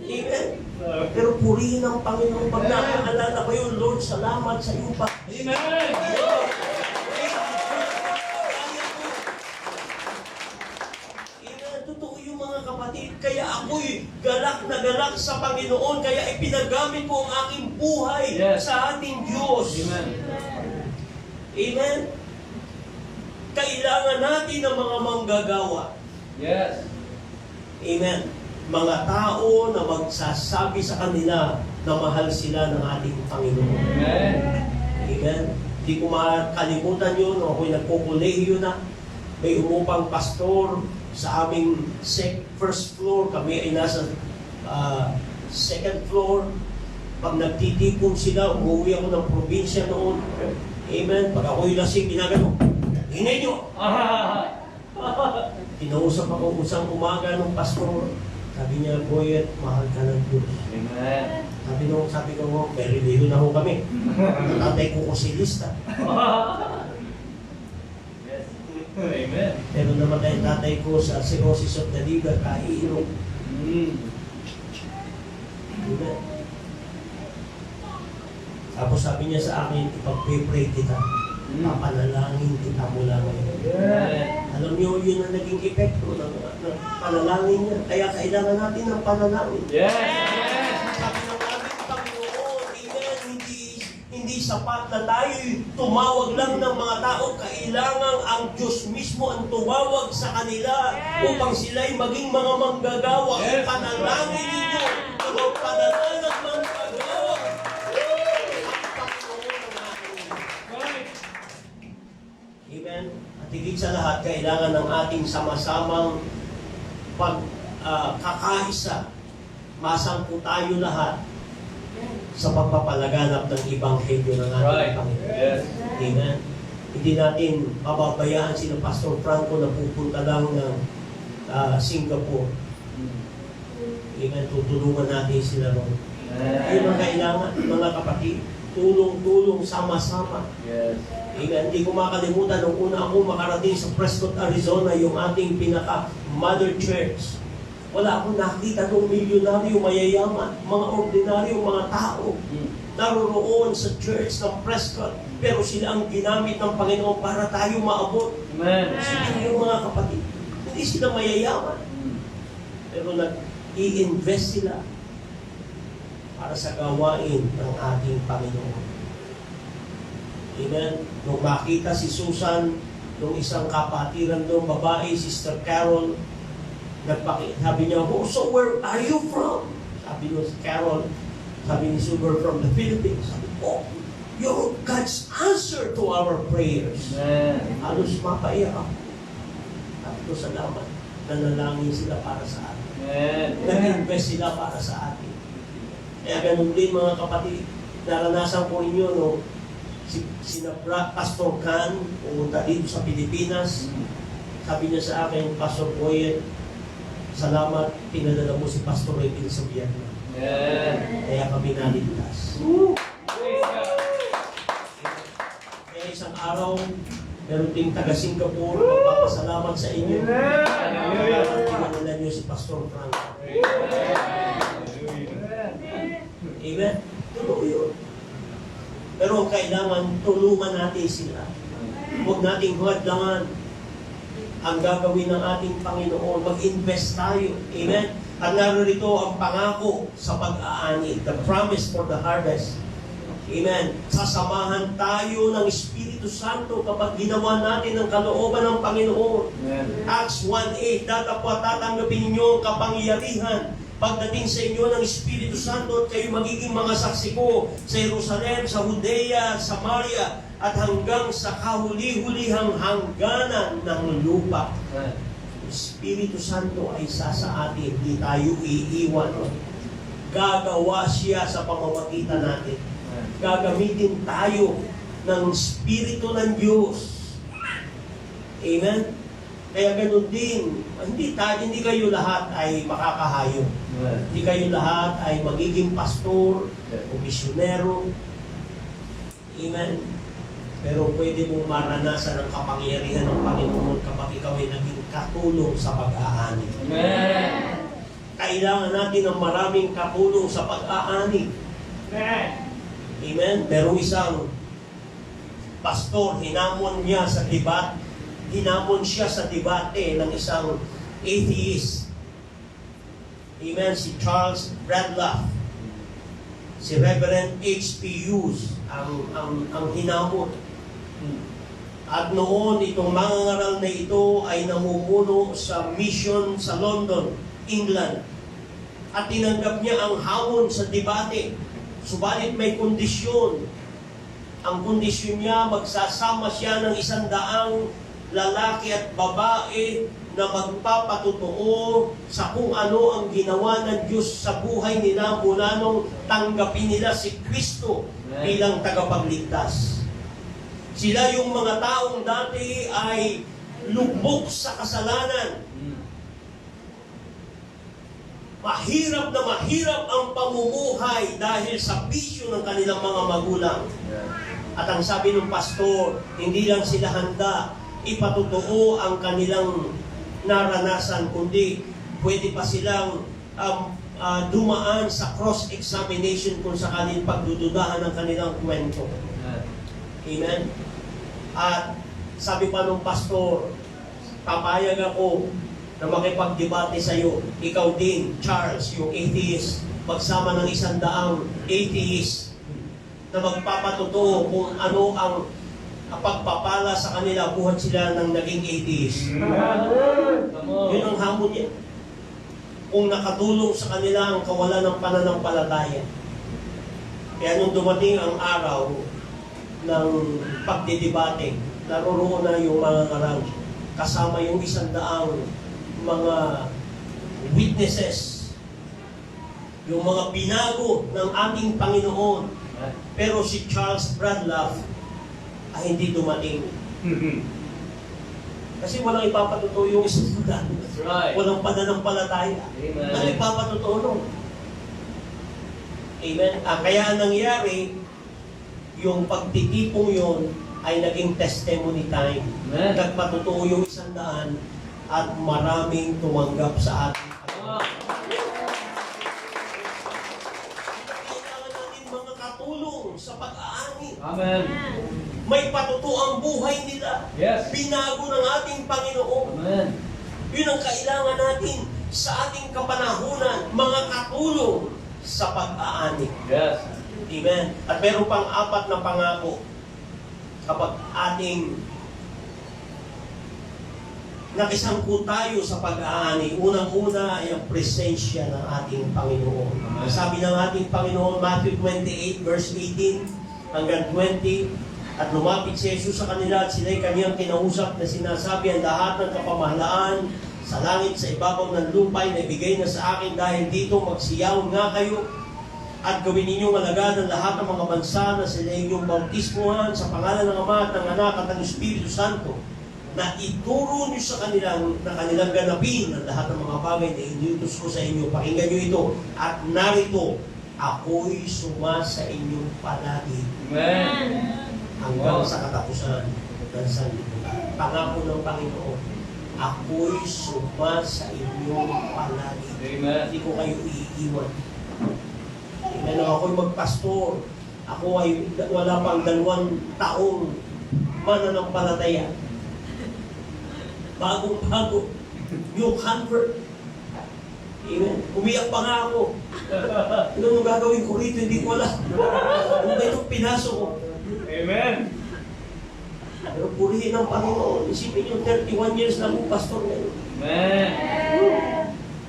[SPEAKER 1] Amen. Pero purihin ang Panginoon. Pag nakaalala ko yun, Lord, salamat sa iyo pa.
[SPEAKER 3] Amen!
[SPEAKER 1] Totoo yung mga kapatid. Kaya ako'y galak na galak sa Panginoon. Kaya ipinagamit ko ang aking buhay sa ating Diyos.
[SPEAKER 3] Amen.
[SPEAKER 1] Amen. Kailangan natin ng mga manggagawa.
[SPEAKER 3] Yes.
[SPEAKER 1] Amen. Mga tao na magsasabi sa kanila na mahal sila ng ating Panginoon.
[SPEAKER 3] Amen.
[SPEAKER 1] Amen. Hindi ko makalimutan yun. Ako'y nagkukulehiyo na. May umupang pastor sa aming first floor. Kami ay nasa second floor. Pag nagtitipon sila, umuwi ako ng probinsya noon. Amen. Pag ako'y lasing, ginagano. Hinay nyo! Kinausap ako isang umaga ng pastor. Sabi niya, Boyet, mahal ka ng Diyos.
[SPEAKER 3] Amen.
[SPEAKER 1] Sabi ko, may religion na ho kami. Tatay ko kusilista.
[SPEAKER 3] Yes. Amen.
[SPEAKER 1] Pero namatay tatay ko sa cirrhosis of the liver, kaiinom. Amen. Tapos sabi niya sa akin, ipag-pray kita. Papanalangin kita mula ngayon. Alam niyo, yun ang naging epekto ng panalangin niya. Kaya kailangan natin ng panalangin.
[SPEAKER 3] Yes.
[SPEAKER 1] Sabi ng aming Panginoon, amen, hindi sapat na tayo tumawag lang ng mga tao. Kailangan ang Diyos mismo ang tumawag sa kanila upang sila'y maging mga manggagawa. Ipanalangin ninyo. Panalangin ng manggagawa. Amen. At higit sa lahat, kailangan ng ating sama-samang pagkakaisa. Masangko tayo lahat sa pagpapalaganap ng Ebanghelyo ng ating Panginoon.
[SPEAKER 3] Yes.
[SPEAKER 1] Amen. Hindi natin mababayaan sila Pastor Franco na pupunta lang ng Singapore. Amen. Tutulungan natin sila ron. Yun ang kailangan, mga kapatid. Tulong-tulong, sama-sama.
[SPEAKER 3] Yes.
[SPEAKER 1] Amen. Hindi ko makalimutan nung una ako makarating sa Prescott, Arizona, yung ating pinaka-mother church. Wala akong nakita ng milyonaryo, mayayaman, mga ordinaryo, mga tao naroroon sa church ng Prescott. Pero sila ang ginamit ng Panginoon para tayo maabot.
[SPEAKER 3] Amen.
[SPEAKER 1] Sila yung mga kapatid. Hindi sila mayayaman. Pero nag-i-invest sila para sa gawain ng ating Panginoon. Amen. Nung makita si Susan, nung isang kapatiran doon, babae, Sister Carol, sabi niya, oh, so where are you from? Sabi niya si Carol, sabi ni Sugar, from the Philippines. Sabi, oh, you're God's answer to our prayers.
[SPEAKER 3] Amen.
[SPEAKER 1] Halos mapaiyak ako. Sabi ko, salamat. Nanalangin sila para sa atin.
[SPEAKER 3] Amen.
[SPEAKER 1] Nag-invest sila para sa atin. Kaya ganun din mga kapatid, naranasan ko ninyo, no, si Pastor Khan, pumunta dito sa Pilipinas. Sabi niya sa akin, Pastor Boyet, salamat, pinadala mo si Pastor Edwin sa Vietnam.
[SPEAKER 3] Amen.
[SPEAKER 1] Kaya kami naligtas.
[SPEAKER 3] Praise God.
[SPEAKER 1] Kaya isang araw, meron ding taga Singapore, magpapasalamat sa inyo. At pinadala niyo si Pastor Franco. Amen? Totoo yun. Pero kailangan tulungan natin sila. Huwag nating hadlangan ang gagawin ng ating Panginoon. Mag-invest tayo. Amen? At narito ang pangako sa pag-aani. The promise for the harvest. Amen? Sasamahan tayo ng Espiritu Santo kapag ginawa natin ang kalooban ng Panginoon.
[SPEAKER 3] Amen.
[SPEAKER 1] Acts 1:8, datapwa tatanggapin ninyo ang kapangyarihan pagdating sa inyo ng Espiritu Santo at kayo magiging mga saksi ko sa Jerusalem, sa Judea, Samaria, at hanggang sa kahuli-hulihang hangganan ng lupa. Espiritu Santo ay isa sa atin, hindi tayo iiwan. gagawa siya sa pamamagitan natin. Gagamitin tayo ng Espiritu ng Diyos. Amen? Kaya ganun din, hindi kayo lahat ay makakahayo. Hindi kayo lahat ay magiging pastor o misyonero. Amen? Pero pwede mong maranasan ang kapangyarihan ng Panginoon kapag ikaw ay naging katulong sa pag-aani.
[SPEAKER 3] Amen.
[SPEAKER 1] Kailangan natin ng maraming katulong sa pag-aani. Amen? Merong isang pastor, hinamon siya sa debate ng isang atheist. Amen? Si Charles Bradlaugh. Si Reverend H.P. Hughes ang hinamon. At noon, itong mga ngaral na ito ay namumuno sa mission sa London, England. At tinanggap niya ang hamon sa debate. Subalit may kondisyon. Ang kondisyon niya, magsasama siya ng 100 lalaki at babae na magpapatotoo sa kung ano ang ginawa ng Diyos sa buhay nila mula nung tanggapin nila si Kristo bilang tagapagligtas. Sila yung mga taong dati ay lubog sa kasalanan. Mahirap na mahirap ang pamumuhay dahil sa bisyo ng kanilang mga magulang. At ang sabi ng pastor, hindi lang sila handa ipatotoo ang kanilang naranasan, kundi pwede pa silang dumaan sa cross-examination kung sakaling pagdududahan ng kanilang kwento. Amen? At sabi pa ng pastor, papayag ako na makipagdebate sa iyo. Ikaw din, Charles, yung atheist, magsama ng 100 atheist na magpapatotoo kung ano ang pagpapala sa kanila, buhat sila ng naging atheist. Yun ang hamon niya. Kung nakatulong sa kanila ang kawalan ng pananampalataya. Kaya nung dumating ang araw ng pagdidebate, naroroon na yung mga ngaral, kasama yung 100 mga witnesses, yung mga binago ng ating Panginoon. Pero si Charles Bradlaugh ay hindi dumating. Kasi walang ipapatotoo yung isang
[SPEAKER 3] That's right.
[SPEAKER 1] walang pananampalataya.
[SPEAKER 3] Amen.
[SPEAKER 1] Ano ipapatotoo nun? Amen? Kaya ang nangyari, yung pagtitipong yun ay naging testimony time.
[SPEAKER 3] Amen.
[SPEAKER 1] Nagpatotoo yung 100 at maraming tumanggap sa ating Panginoon. Kailangan natin mga katulong sa pag-aani.
[SPEAKER 3] Amen.
[SPEAKER 1] May patotoo ang buhay nila.
[SPEAKER 3] Yes.
[SPEAKER 1] Binago ng ating Panginoon.
[SPEAKER 3] Amen.
[SPEAKER 1] Yun ang kailangan natin sa ating kapanahunan, mga katulong sa pag-aani.
[SPEAKER 3] Yes.
[SPEAKER 1] Amen. At meron pang 4 na pangako kapag ating nakisangkot tayo sa pag-aani. Unang-una ay ang presensya ng ating Panginoon. Sabi ng ating Panginoon, Matthew 28 verse 18 hanggang 20, at lumapit si Jesus sa kanila at sila'y kanyang kinausap na sinasabi, ang lahat ng kapamahalaan sa langit, sa ibabaw ng lupa ay naibigay na sa akin, dahil dito magsiyaw nga kayo at gawin ninyong alagad ng lahat ng mga bansa na sila inyong bautismuhan sa pangalan ng Ama at ng Anak at ng Espiritu Santo, na ituro niyo sa kanilang ganapin ang lahat ng mga bagay na iniutos ko sa inyo. Pakinggan niyo ito. At narito, ako'y sumasa inyong palagi.
[SPEAKER 3] Amen.
[SPEAKER 1] Hanggang sa katapusan ng sanlibutan. Pangako ng Panginoon, ako'y sumasa inyong palagi.
[SPEAKER 3] Amen.
[SPEAKER 1] Hindi ko kayo iiwan. Amen. Ako'y magpastor. Ako ay wala pang 2 taong mananampalataya. Bagong-bago. New convert. Amen. Umiyak pa nga ako. Ano gagawin ko rito? Hindi ko alam. Ano ba itong pinasok ko?
[SPEAKER 3] Amen.
[SPEAKER 1] Pero purihin ng Panginoon. Isipin yung 31 years na akong pastor ngayon.
[SPEAKER 3] Amen.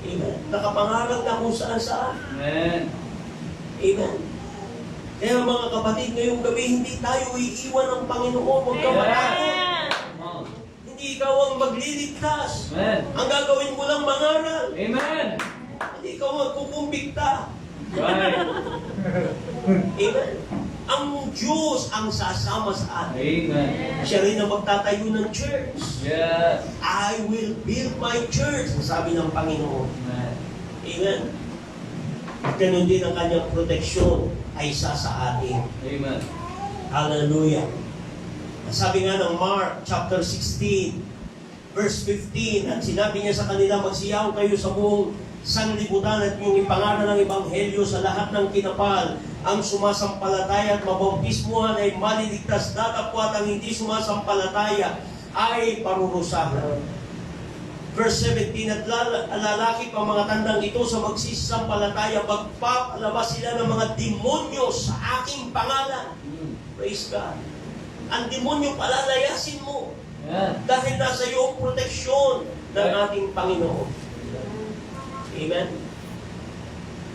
[SPEAKER 1] Amen. Nakapangarap na kung saan-saan.
[SPEAKER 3] Amen.
[SPEAKER 1] Amen. Kaya mga kapatid, ngayong gabi, hindi tayo iiwan ng Panginoon. Huwag ka matakot. Hindi ikaw ang magliligtas.
[SPEAKER 3] Amen.
[SPEAKER 1] Ang gagawin mo lang mangaral.
[SPEAKER 3] Amen.
[SPEAKER 1] Hindi ikaw magkukumbikta.
[SPEAKER 3] Right.
[SPEAKER 1] Amen. Ang Diyos ang sasama sa atin.
[SPEAKER 3] Amen.
[SPEAKER 1] Siya rin ang magtatayo ng church.
[SPEAKER 3] Yes.
[SPEAKER 1] I will build my church, ang sabi ng Panginoon.
[SPEAKER 3] Amen.
[SPEAKER 1] Amen. At ganun din ang kanyang proteksyon ay isa sa atin.
[SPEAKER 3] Amen.
[SPEAKER 1] Hallelujah. Sabi nga ng Mark chapter 16, verse 15, at sinabi niya sa kanila, magsiyaw kayo sa buong sanlibutan at yung ipangaral ng Ebanghelyo sa lahat ng kinapal. Ang sumasampalataya at mabautismuhan ay maliligtas, datapwat ang hindi sumasampalataya ay parurusahan. Verse 17, at lalaki pa mga tandang ito sa magsisampalataya, magpapalabas sila ng mga demonyo sa aking pangalan. Praise God. Ang demonyo palalayasin mo
[SPEAKER 3] Amen.
[SPEAKER 1] dahil nasa iyo ang proteksyon ng ating Panginoon. Amen.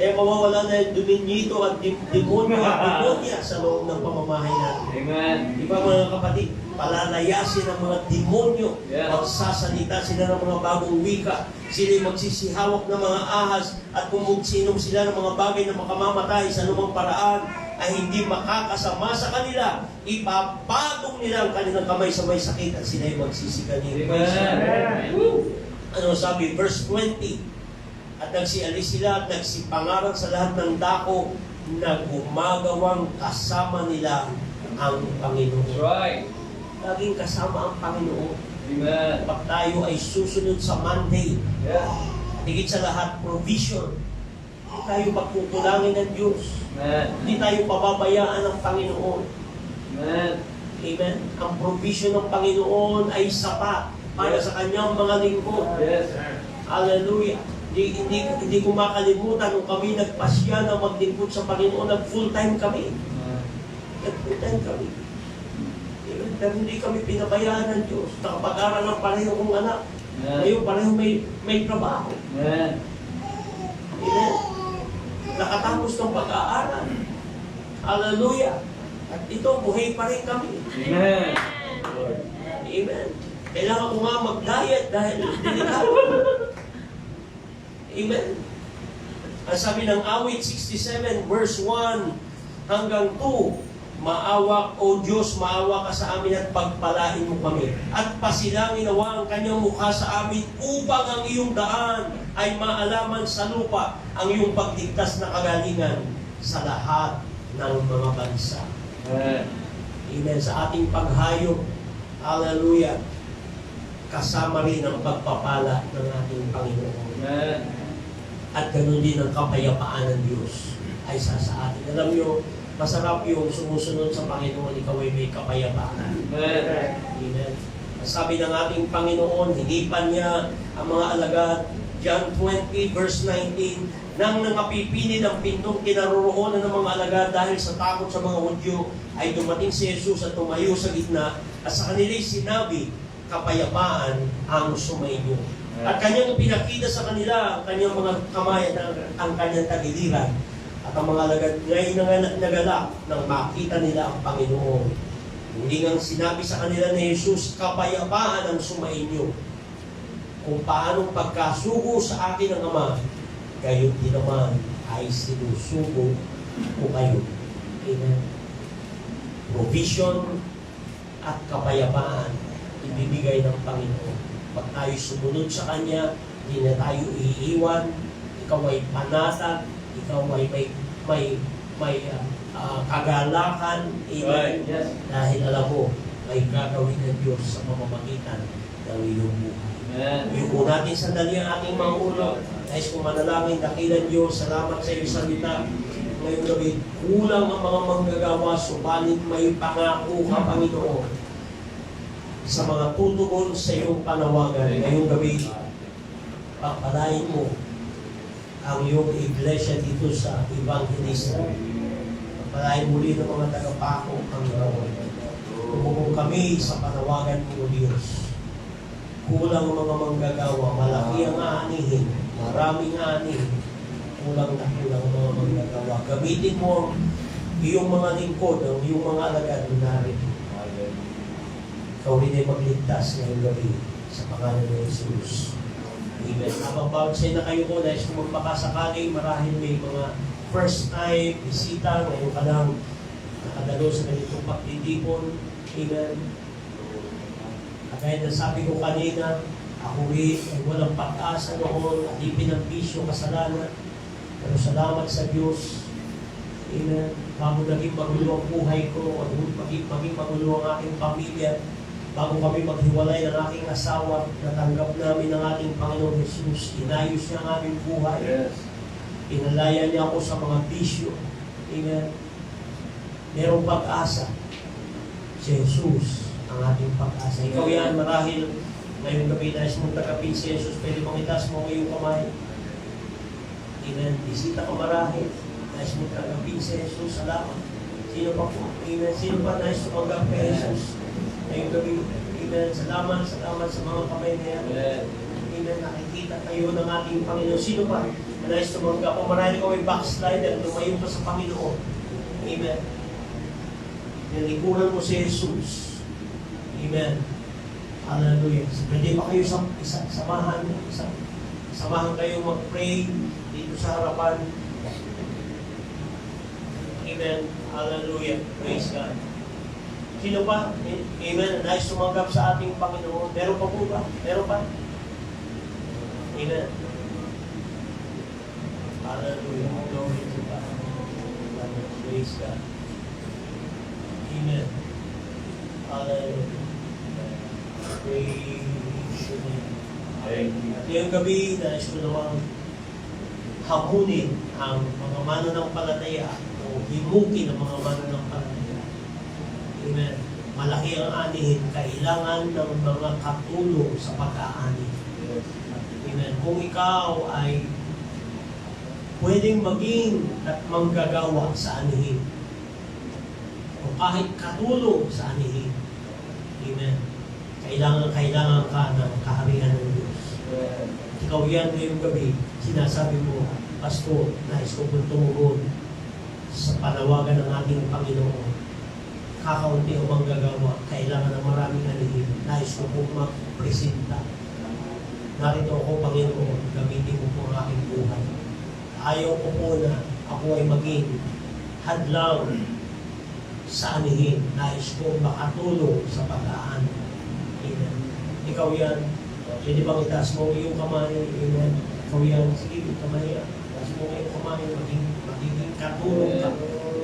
[SPEAKER 1] Kaya mawawala na yung dominito at demonyo at demonya sa loob ng pamamahay natin.
[SPEAKER 3] Amen.
[SPEAKER 1] Di ba mga kapatid, palalayasin ang mga demonyo,
[SPEAKER 3] Yeah.
[SPEAKER 1] magsasalita sila ng mga bagong wika, sila magsisihawak ng mga ahas, at kung magsinom sila ng mga bagay na makamamatay sa anumang paraan, ay hindi makakasama sa kanila, ipapatong nila ang kanilang kamay sa may sakit at sila ay magsisiganin.
[SPEAKER 3] Amen.
[SPEAKER 1] Ano sabi? Verse 20, at nagsialis sila at nagsipangaral sa lahat ng dako na gumagawang kasama nila ang Panginoon.
[SPEAKER 3] That's right.
[SPEAKER 1] Laging kasama ang Panginoon.
[SPEAKER 3] Amen.
[SPEAKER 1] Pag tayo ay susunod sa Monday,
[SPEAKER 3] Yes.
[SPEAKER 1] higit sa lahat, provision. Hindi tayo pagkukulangin ng Diyos.
[SPEAKER 3] Amen.
[SPEAKER 1] Hindi tayo pababayaan ng Panginoon.
[SPEAKER 3] Amen.
[SPEAKER 1] Amen. Ang provision ng Panginoon ay sapat para sa kanyang mga lingkod.
[SPEAKER 3] Yes.
[SPEAKER 1] Hallelujah. Hindi ko makalimutan nung kami nagpasya na maglingkod sa Panginoon, nag-full-time kami. Nag-full-time kami. Amen. Pero hindi kami pinabayaan ng Diyos. Nakapag-aral ng pareho kong anak. Ngayon pareho may trabaho.
[SPEAKER 3] Amen.
[SPEAKER 1] Amen. Nakatapos ng pag-aaral. Hallelujah. At ito, buhay pa rin kami.
[SPEAKER 3] Amen.
[SPEAKER 1] Amen. Kailangan ko nga mag-diet dahil delikado. Amen. Ang sabi ng awit 67 verse 1 hanggang 2, maawa, O Diyos, maawa ka sa amin at pagpalain mo kami. At pasilangin nawa ang kanyang mukha sa amin upang ang iyong daan ay maalaman sa lupa ang iyong pagligtas na kagalingan sa lahat ng mga bansa.
[SPEAKER 3] Amen.
[SPEAKER 1] Amen. Sa ating paghayop, hallelujah, kasama rin ang pagpapala ng ating Panginoon.
[SPEAKER 3] Amen.
[SPEAKER 1] At ganoon din ang kapayapaan ng Diyos ay sa atin. Alam nyo, masarap yung sumusunod sa Panginoon, ikaw ay may kapayapaan.
[SPEAKER 3] Amen.
[SPEAKER 1] Amen. Sabi ng ating Panginoon, hinipan niya ang mga alagad. John 20 verse 19, nang nangapipili ng pintong kinaroroonan ng mga alagad dahil sa takot sa mga Hudyo, ay dumating si Jesus at tumayo sa gitna at sa kanila'y sinabi, kapayapaan ang sumainyo. At kanyang pinakita sa kanila ang kanyang mga kamay at ang kanyang tagiliran. At ang mga alagad ngayon nagalak nang makita nila ang Panginoon. Hindi nga sinabi sa kanila ni Jesus, kapayapaan ang sumainyo. Kung paanong pagkasugo sa akin ng Ama, gayon din naman ay sinusugo ko kayo. Amen. Provision at kapayapaan ibibigay ng Panginoon. Pag tayo sumunod sa Kanya, hindi na tayo iiwan, ikaw ay panatag, ikaw ay may kagalakan, amen.
[SPEAKER 3] Right. Yes.
[SPEAKER 1] Dahil alam mo, may gagawin ng Diyos sa pamamagitan ng iyong buhay.
[SPEAKER 3] Amen.
[SPEAKER 1] Yuko natin sandali ang ating mga ulo. Nais kong manalangin, dakilan Diyos, salamat sa iyong salita. Ngayong gabi, kulang ang mga manggagawa, subalit may pangako ka, Panginoon, sa mga tutugon sa iyong panawagan. Ngayong gabi, papalain mo ang iyong iglesia dito sa Evangelista. Papalain muli ng mga tagapako ang gawin. Tumugong kami sa panawagan mo, Diyos. Kulang ang mga manggagawa, malaki ang aanihin, maraming aanihin, kulang na kulang ang mga manggagawa. Gamitin mo iyong mga lingkod, ang iyong mga alagad na narito. Ikaw rin ay magligtas ngayong gabi sa pangalan ng Jesus. Amen. Habang bawat sa'yo na kayo ko, dahil kung magpakasakali, marahil may mga first time, bisita, ngayon ka lang nakadalo sa ganitong pagtitipon. Amen. Kagaya na sabi ko kanina, ako rin ay walang pag-asa noon, alipin ng bisyo, kasalanan. Pero salamat sa Diyos. Amen. Bago naging magulo ang buhay ko, maging magulo ang aking pamilya, bago kami maghiwalay ng aking asawa, natanggap namin ang ating Panginoon Jesus. Inayos niya ang aming buhay.
[SPEAKER 3] Yes.
[SPEAKER 1] Inalaya niya ako sa mga bisyo. Amen. Merong pag-asa. Si Jesus ang ating pag-asa. Ikaw yan, marahil ngayong gabi na mong tagapin si Jesus, pwede mong itaas mo ngayong kamay. Amen. Bisita ka marahil. Nais mong tagapin si Jesus. Salamat. Sino pa po? Amen. Sino pa nais tumanggap kay Jesus? Ngayong gabi. Amen. Salamat sa mga kamay na yan. Amen. Nakikita kayo ng ating Panginoon. Sino pa? Nais tumanggap. Kung marahil ka may backslider, lumayo ka sa Panginoon. Amen. Nalikuran mo si Jesus. Amen. Hallelujah. Pwede pa kayo samahan kayo mag-pray dito sa harapan. Amen. Hallelujah. Praise God. Sino pa? Amen. Nice tumanggap sa ating Panginoon. Meron pa po ba? Meron pa? Amen. Hallelujah. Glory to God. Praise God. Amen. Hallelujah. Praise the name. At ngayong gabi, nais ko namang hamunin ang mga mananampalataya o himukin ang mga mananampalataya. Amen. Malaki ang anihin, kailangan ng mga katulong sa pag-aani. Amen. Kung ikaw ay pwedeng maging at manggagawa sa anihin, o kahit katulong sa anihin, amen, kailangan ka ng kaharian ng Diyos. Ikaw yan ngayong gabi, sinasabi mo, Pastor, nais ko pong tumugon sa panawagan ng ating Panginoon. Kakaunti o manggagawa, kailangan ng maraming anihin. Nais ko pong magpresenta. Narito ako, Panginoon, gamitin mo po ang aking buhay. Ayaw ko po na ako ay maging hadlang sa anihin. Nais ko makatulong sa pag-aani. Amen. Ikaw yan. Pwede bang itaas mo yung kamay? Amen. Ikaw yan. Sige, kamay yan. Itaas mo yung kamay. Magiging katulong ka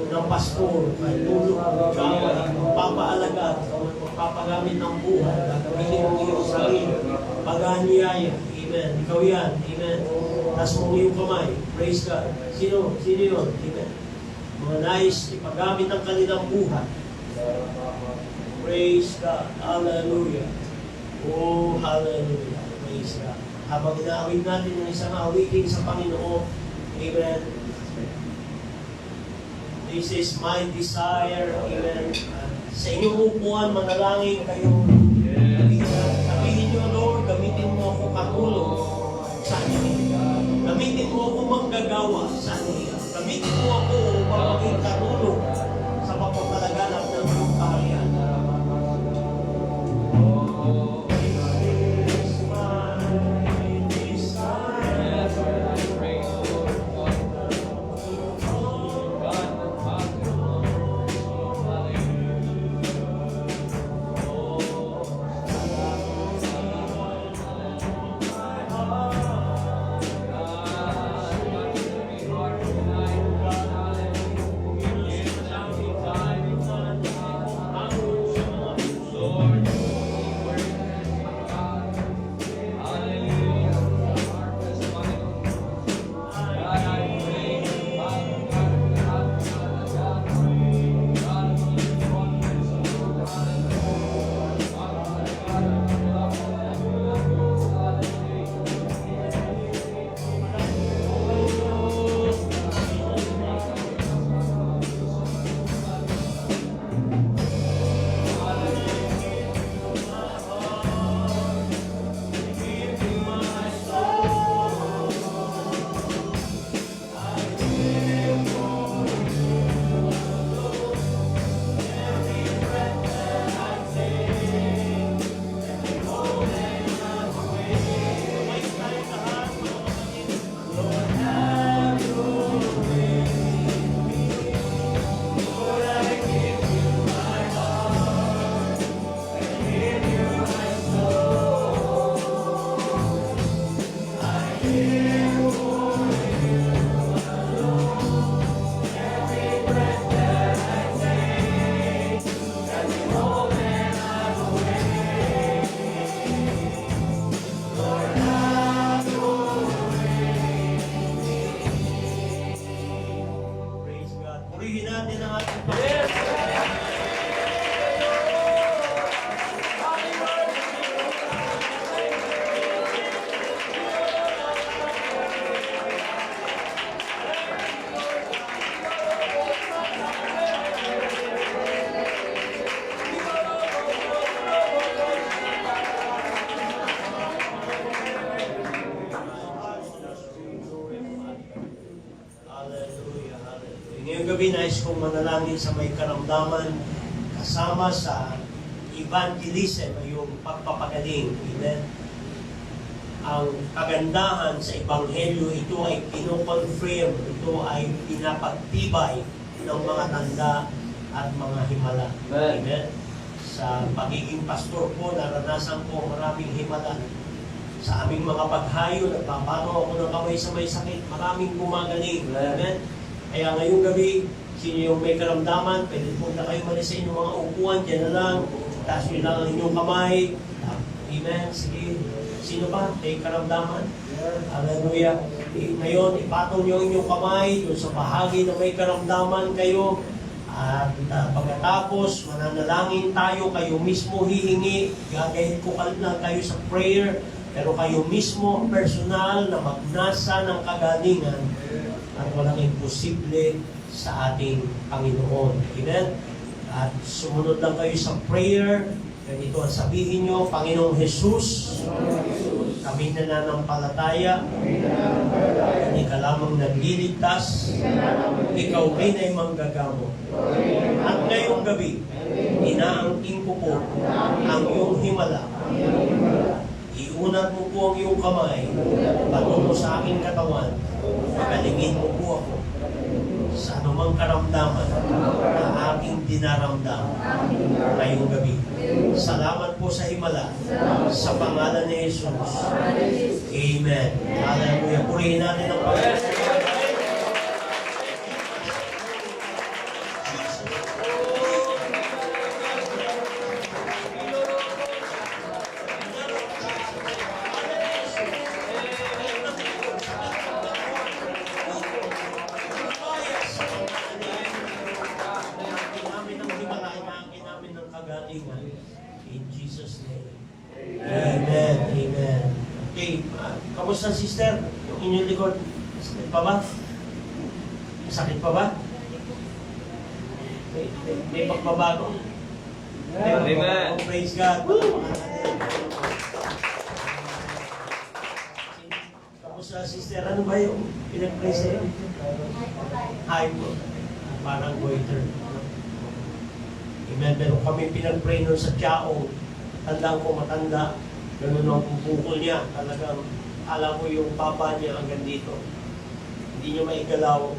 [SPEAKER 1] ng pastor. Katulong mo. Ikaw ay magpapaalaga. Ikaw ay magpapagamit ng buhay. Gagamitin mo yung sarili. Pag-anyaya. Amen. Ikaw yan. Amen. Itaas mo yung kamay. Praise God. Sino? Sino yun? Amen. Mga nais ipagamit ang kanilang buhay. Praise God. Hallelujah. Oh, hallelujah. Praise God. Habang inaawit natin ng isang awitin sa Panginoon. Amen. This is my desire. Amen. Sa inyong upuan, manalangin kayo. Sabihin nyo, Lord, gamitin mo ako katulong sa inyo. Gamitin mo ako manggagawa sa inyo. Gamitin mo ako upang maging katulong sa pagpapalaganap ng iyong kaharian. gabi, nais kong manalangin sa may karamdaman kasama sa evangelism, yung pagpapagaling. Amen. Ang kagandahan sa Ebanghelyo, ito ay kinoconfirm, ito ay pinapagtibay ng mga tanda at mga himala. Amen. Sa pagiging pastor ko, naranasan ko maraming himala. Sa aming mga paghayo, nagpapano ako ng kamay sa may sakit, maraming gumagaling. Amen. Kaya ngayong gabi, sino yung may karamdaman, pwede po na kayo malis sa inyong mga upuan, dyan na lang, taas nyo lang ang inyong kamay. Amen. Sige. Sino ba? May karamdaman? Hallelujah. Ngayon, ipatong nyo ang inyong kamay doon sa bahagi na may karamdaman kayo. At pagkatapos, mananalangin tayo, kayo mismo hihingi, gagawin ko na kayo sa prayer, pero kayo mismo personal na magnasa ng kagalingan at walang imposible sa ating Panginoon. Amen? At sumunod lang kayo sa prayer, ganito ang sabihin nyo, Panginoong Jesus, kami nananampalataya, hindi ka lamang nagliligtas, ikaw rin ay manggagamot. At ngayong gabi, inaangking ko po ang iyong himala. Iunat mo po ang iyong kamay, patungo sa aking katawan, pagalingin mo po ako sa anumang karamdaman na aking dinaramdam ngayong gabi. Salamat po sa himala sa pangalan ni Jesus. Amen. Hallelujah. Purihin natin ang Panginoon. In Jesus' name. Amen. Amen. Okay. Kamusta sister? Yung inyong likod? Sakit pa ba? Sakit pa ba? May pagbabago?
[SPEAKER 3] Amen.
[SPEAKER 1] Praise God. Kamusta sister? Ano ba yung pinag-praise sa'yo? High po. Parang goiter. Amen. Pero kami pinag-pray nun sa Tiao. Tandaan ko matanda. Ganun ang bukol niya. Talagang alam ko yung papa niya hanggang dito. Hindi niya maigalaw.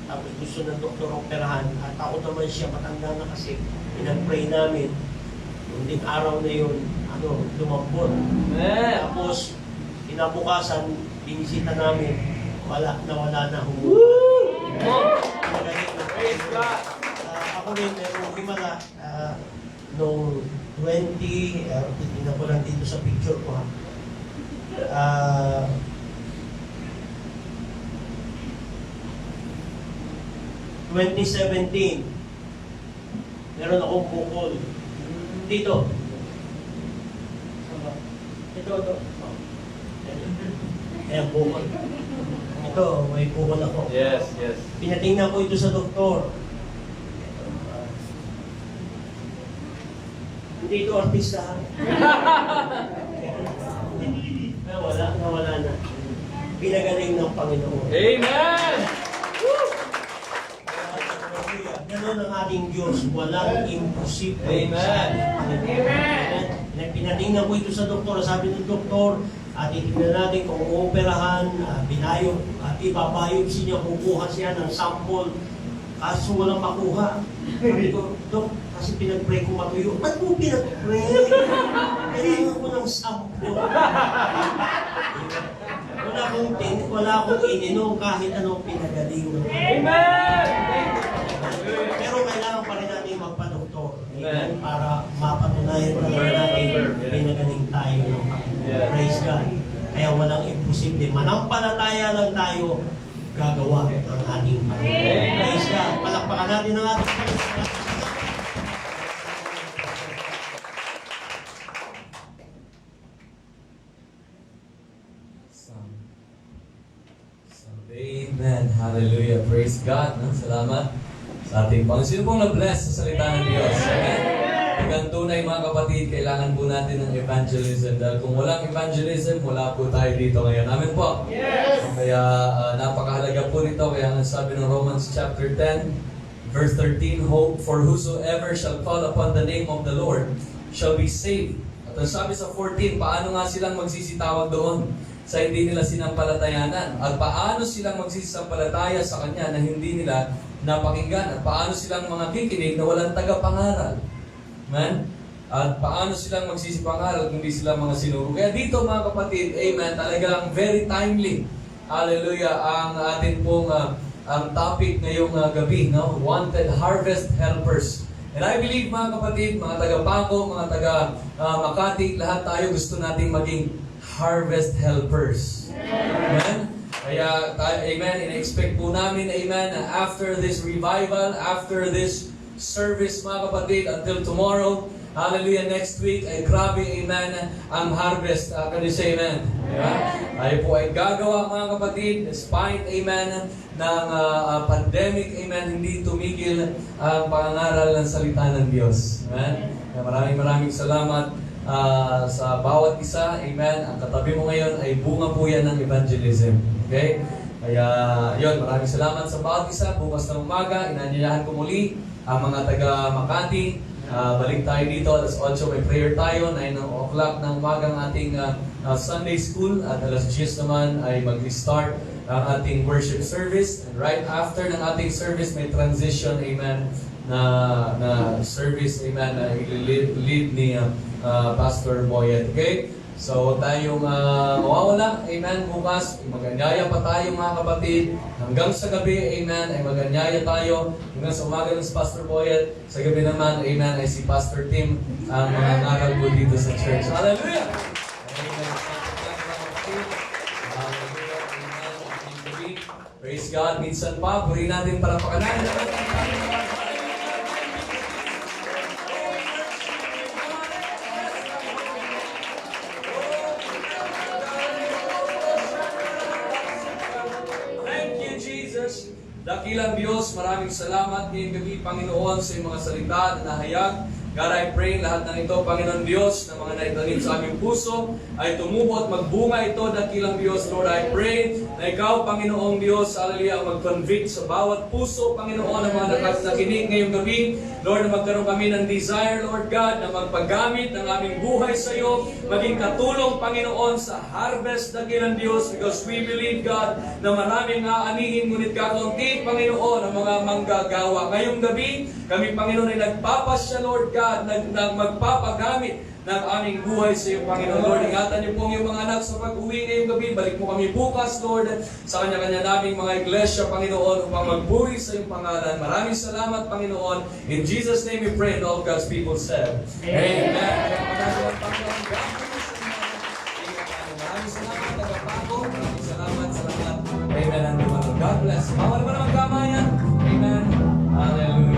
[SPEAKER 1] Tapos gusto ng doktor operahan. At ako naman siya, matanda na kasi. Pinag-pray namin. Yung din araw na yun, lumambot. Tapos, kinabukasan, binisita namin. Nawala na humuha.
[SPEAKER 3] Praise God!
[SPEAKER 1] Ako rin, merong himala noong titignan ko lang dito sa picture ko ha. 2017, meron akong bukol. Dito. Ito. Ayan, bukol. Ito, may bukol ako.
[SPEAKER 3] Yes, yes.
[SPEAKER 1] Pinatingnan ko ito sa doktor. Hindi ito artista. Nawala na. Pinagaling ng Panginoon.
[SPEAKER 3] Amen!
[SPEAKER 1] Ganon ang ating Diyos. Walang imposible.
[SPEAKER 3] Amen.
[SPEAKER 1] Amen. Pinatingnan ko ito sa doktor. Sabi ng doktor, at itignan natin kung uoperahan, ibabiopsy niya, kukuha siya ng sample. Kaso walang makuha. Sabi ko, Dok, kasi pinag-pray ko matuyo. Ba't mo pinag-pray? Kailangan ko ng sample. Wala akong ininom kahit anong pinagaling.
[SPEAKER 3] Amen!
[SPEAKER 1] Pero kailangan pa rin natin magpa-doktor.
[SPEAKER 3] Amen.
[SPEAKER 1] Para mapatunayan talaga natin pinagaling tayo ng Panginoon.
[SPEAKER 3] Yes.
[SPEAKER 1] Praise God. Kaya walang imposible. Manampalataya lang tayo gagawa ng ating Panginoon. Praise God. Palakpakan natin ang ating Panginoon.
[SPEAKER 3] Amen. Hallelujah. Praise God. No? Salamat sa ating Panginoon. Sino pong na-bless sa salita ng Diyos? Amen. Hanggang tunay mga kapatid, kailangan po natin ng evangelism. Dahil kung walang evangelism, wala po tayo dito ngayon. Amen po.
[SPEAKER 1] Yes!
[SPEAKER 3] Kaya napakahalaga po nito. Kaya ang sabi ng Romans chapter 10, Verse 13, hope for whosoever shall call upon the name of the Lord shall be saved. At ang sabi sa 14, paano nga silang magsisitawag doon sa hindi nila sinampalatayanan? At paano silang magsisisampalataya sa Kanya na hindi nila napakinggan? At paano silang mga kikinig na walang tagapangaral? Amen? At paano silang magsisipangaral kung hindi sila mga sinuro? Kaya dito mga kapatid, amen, talagang very timely. Hallelujah, ang atin pong ang topic ngayong gabi, no? Wanted Harvest Helpers. And I believe mga kapatid, mga taga Paco, mga taga Makati, lahat tayo gusto nating maging harvest helpers. Amen? Kaya, amen, in-expect po namin, amen, na after this revival, after this service mga kapatid, until tomorrow, hallelujah, next week, ay grabe, amen, ang harvest. Can you say amen? Diba? Tayo po ay gagawa mga kapatid, despite, amen, ng pandemic, amen, hindi tumigil ang pangangaral ng salita ng Diyos. Amen? Kaya maraming salamat sa bawat isa, amen. Ang katabi mo ngayon ay bunga po yan ng evangelism. Okay? Kaya, yun, maraming salamat sa bawat isa. Bukas ng umaga, inanyayahan ko muli ang mga taga Makati. Balik tayo dito, alas 8 may prayer tayo, 9 o'clock ng umaga ang ating Sunday school, at alas 10 naman ay mag-restart ang ating worship service. And right after ng ating service, may transition, amen, na service, amen, na lead ni Pastor Boyet. Okay? So, tayong mawawala, amen, bukas, maganyaya pa tayo mga kapatid, hanggang sa gabi, amen, ay maganyaya tayo, hanggang sa umaga ng si Pastor Boyet, sa gabi naman, amen, ay si Pastor Tim, ang mga ngaral po dito sa church. Hallelujah! Amen. Praise God. Minsan pa, puri natin para pakalanan. Thank you, Jesus. Dakilang Diyos, maraming salamat ngayong gabi, Panginoon, sa iyong mga salita na nahayag. God, I pray lahat ng ito, Panginoon Diyos, na mga naitanim sa aming puso, ay tumubo at magbunga ito, dakilang Diyos. Lord, I pray na Ikaw, Panginoong Diyos, hallelujah, mag-convict sa bawat puso, Panginoon, ng mga nakikinig ngayong gabi. Lord, na magkaroon kami ng desire, Lord God, na magpagamit ng aming buhay sa iyo, maging katulong, Panginoon, sa harvest, dakilang Diyos, because we believe, God, na maraming aanihin, ngunit kakaunti, Panginoon, ang mga manggagawa. Ngayong gabi, kami, Panginoon, ay nagpapasya, Lord God, magpapagamit ng aming buhay sa iyo, Panginoon. Lord, ingatan niyo po ang iyong mga anak sa pag-uwi ngayong gabi. Balik mo kami bukas, Lord, sa kanya-kanya naming mga iglesia, Panginoon, upang magpuri sa iyong pangalan. Maraming salamat, Panginoon. In Jesus' name we pray, and all God's people said, Amen. Maraming salamat, tagapago. Maraming salamat sa lahat. Amen. God bless. Bawal naman ang kamayan. Amen. Hallelujah.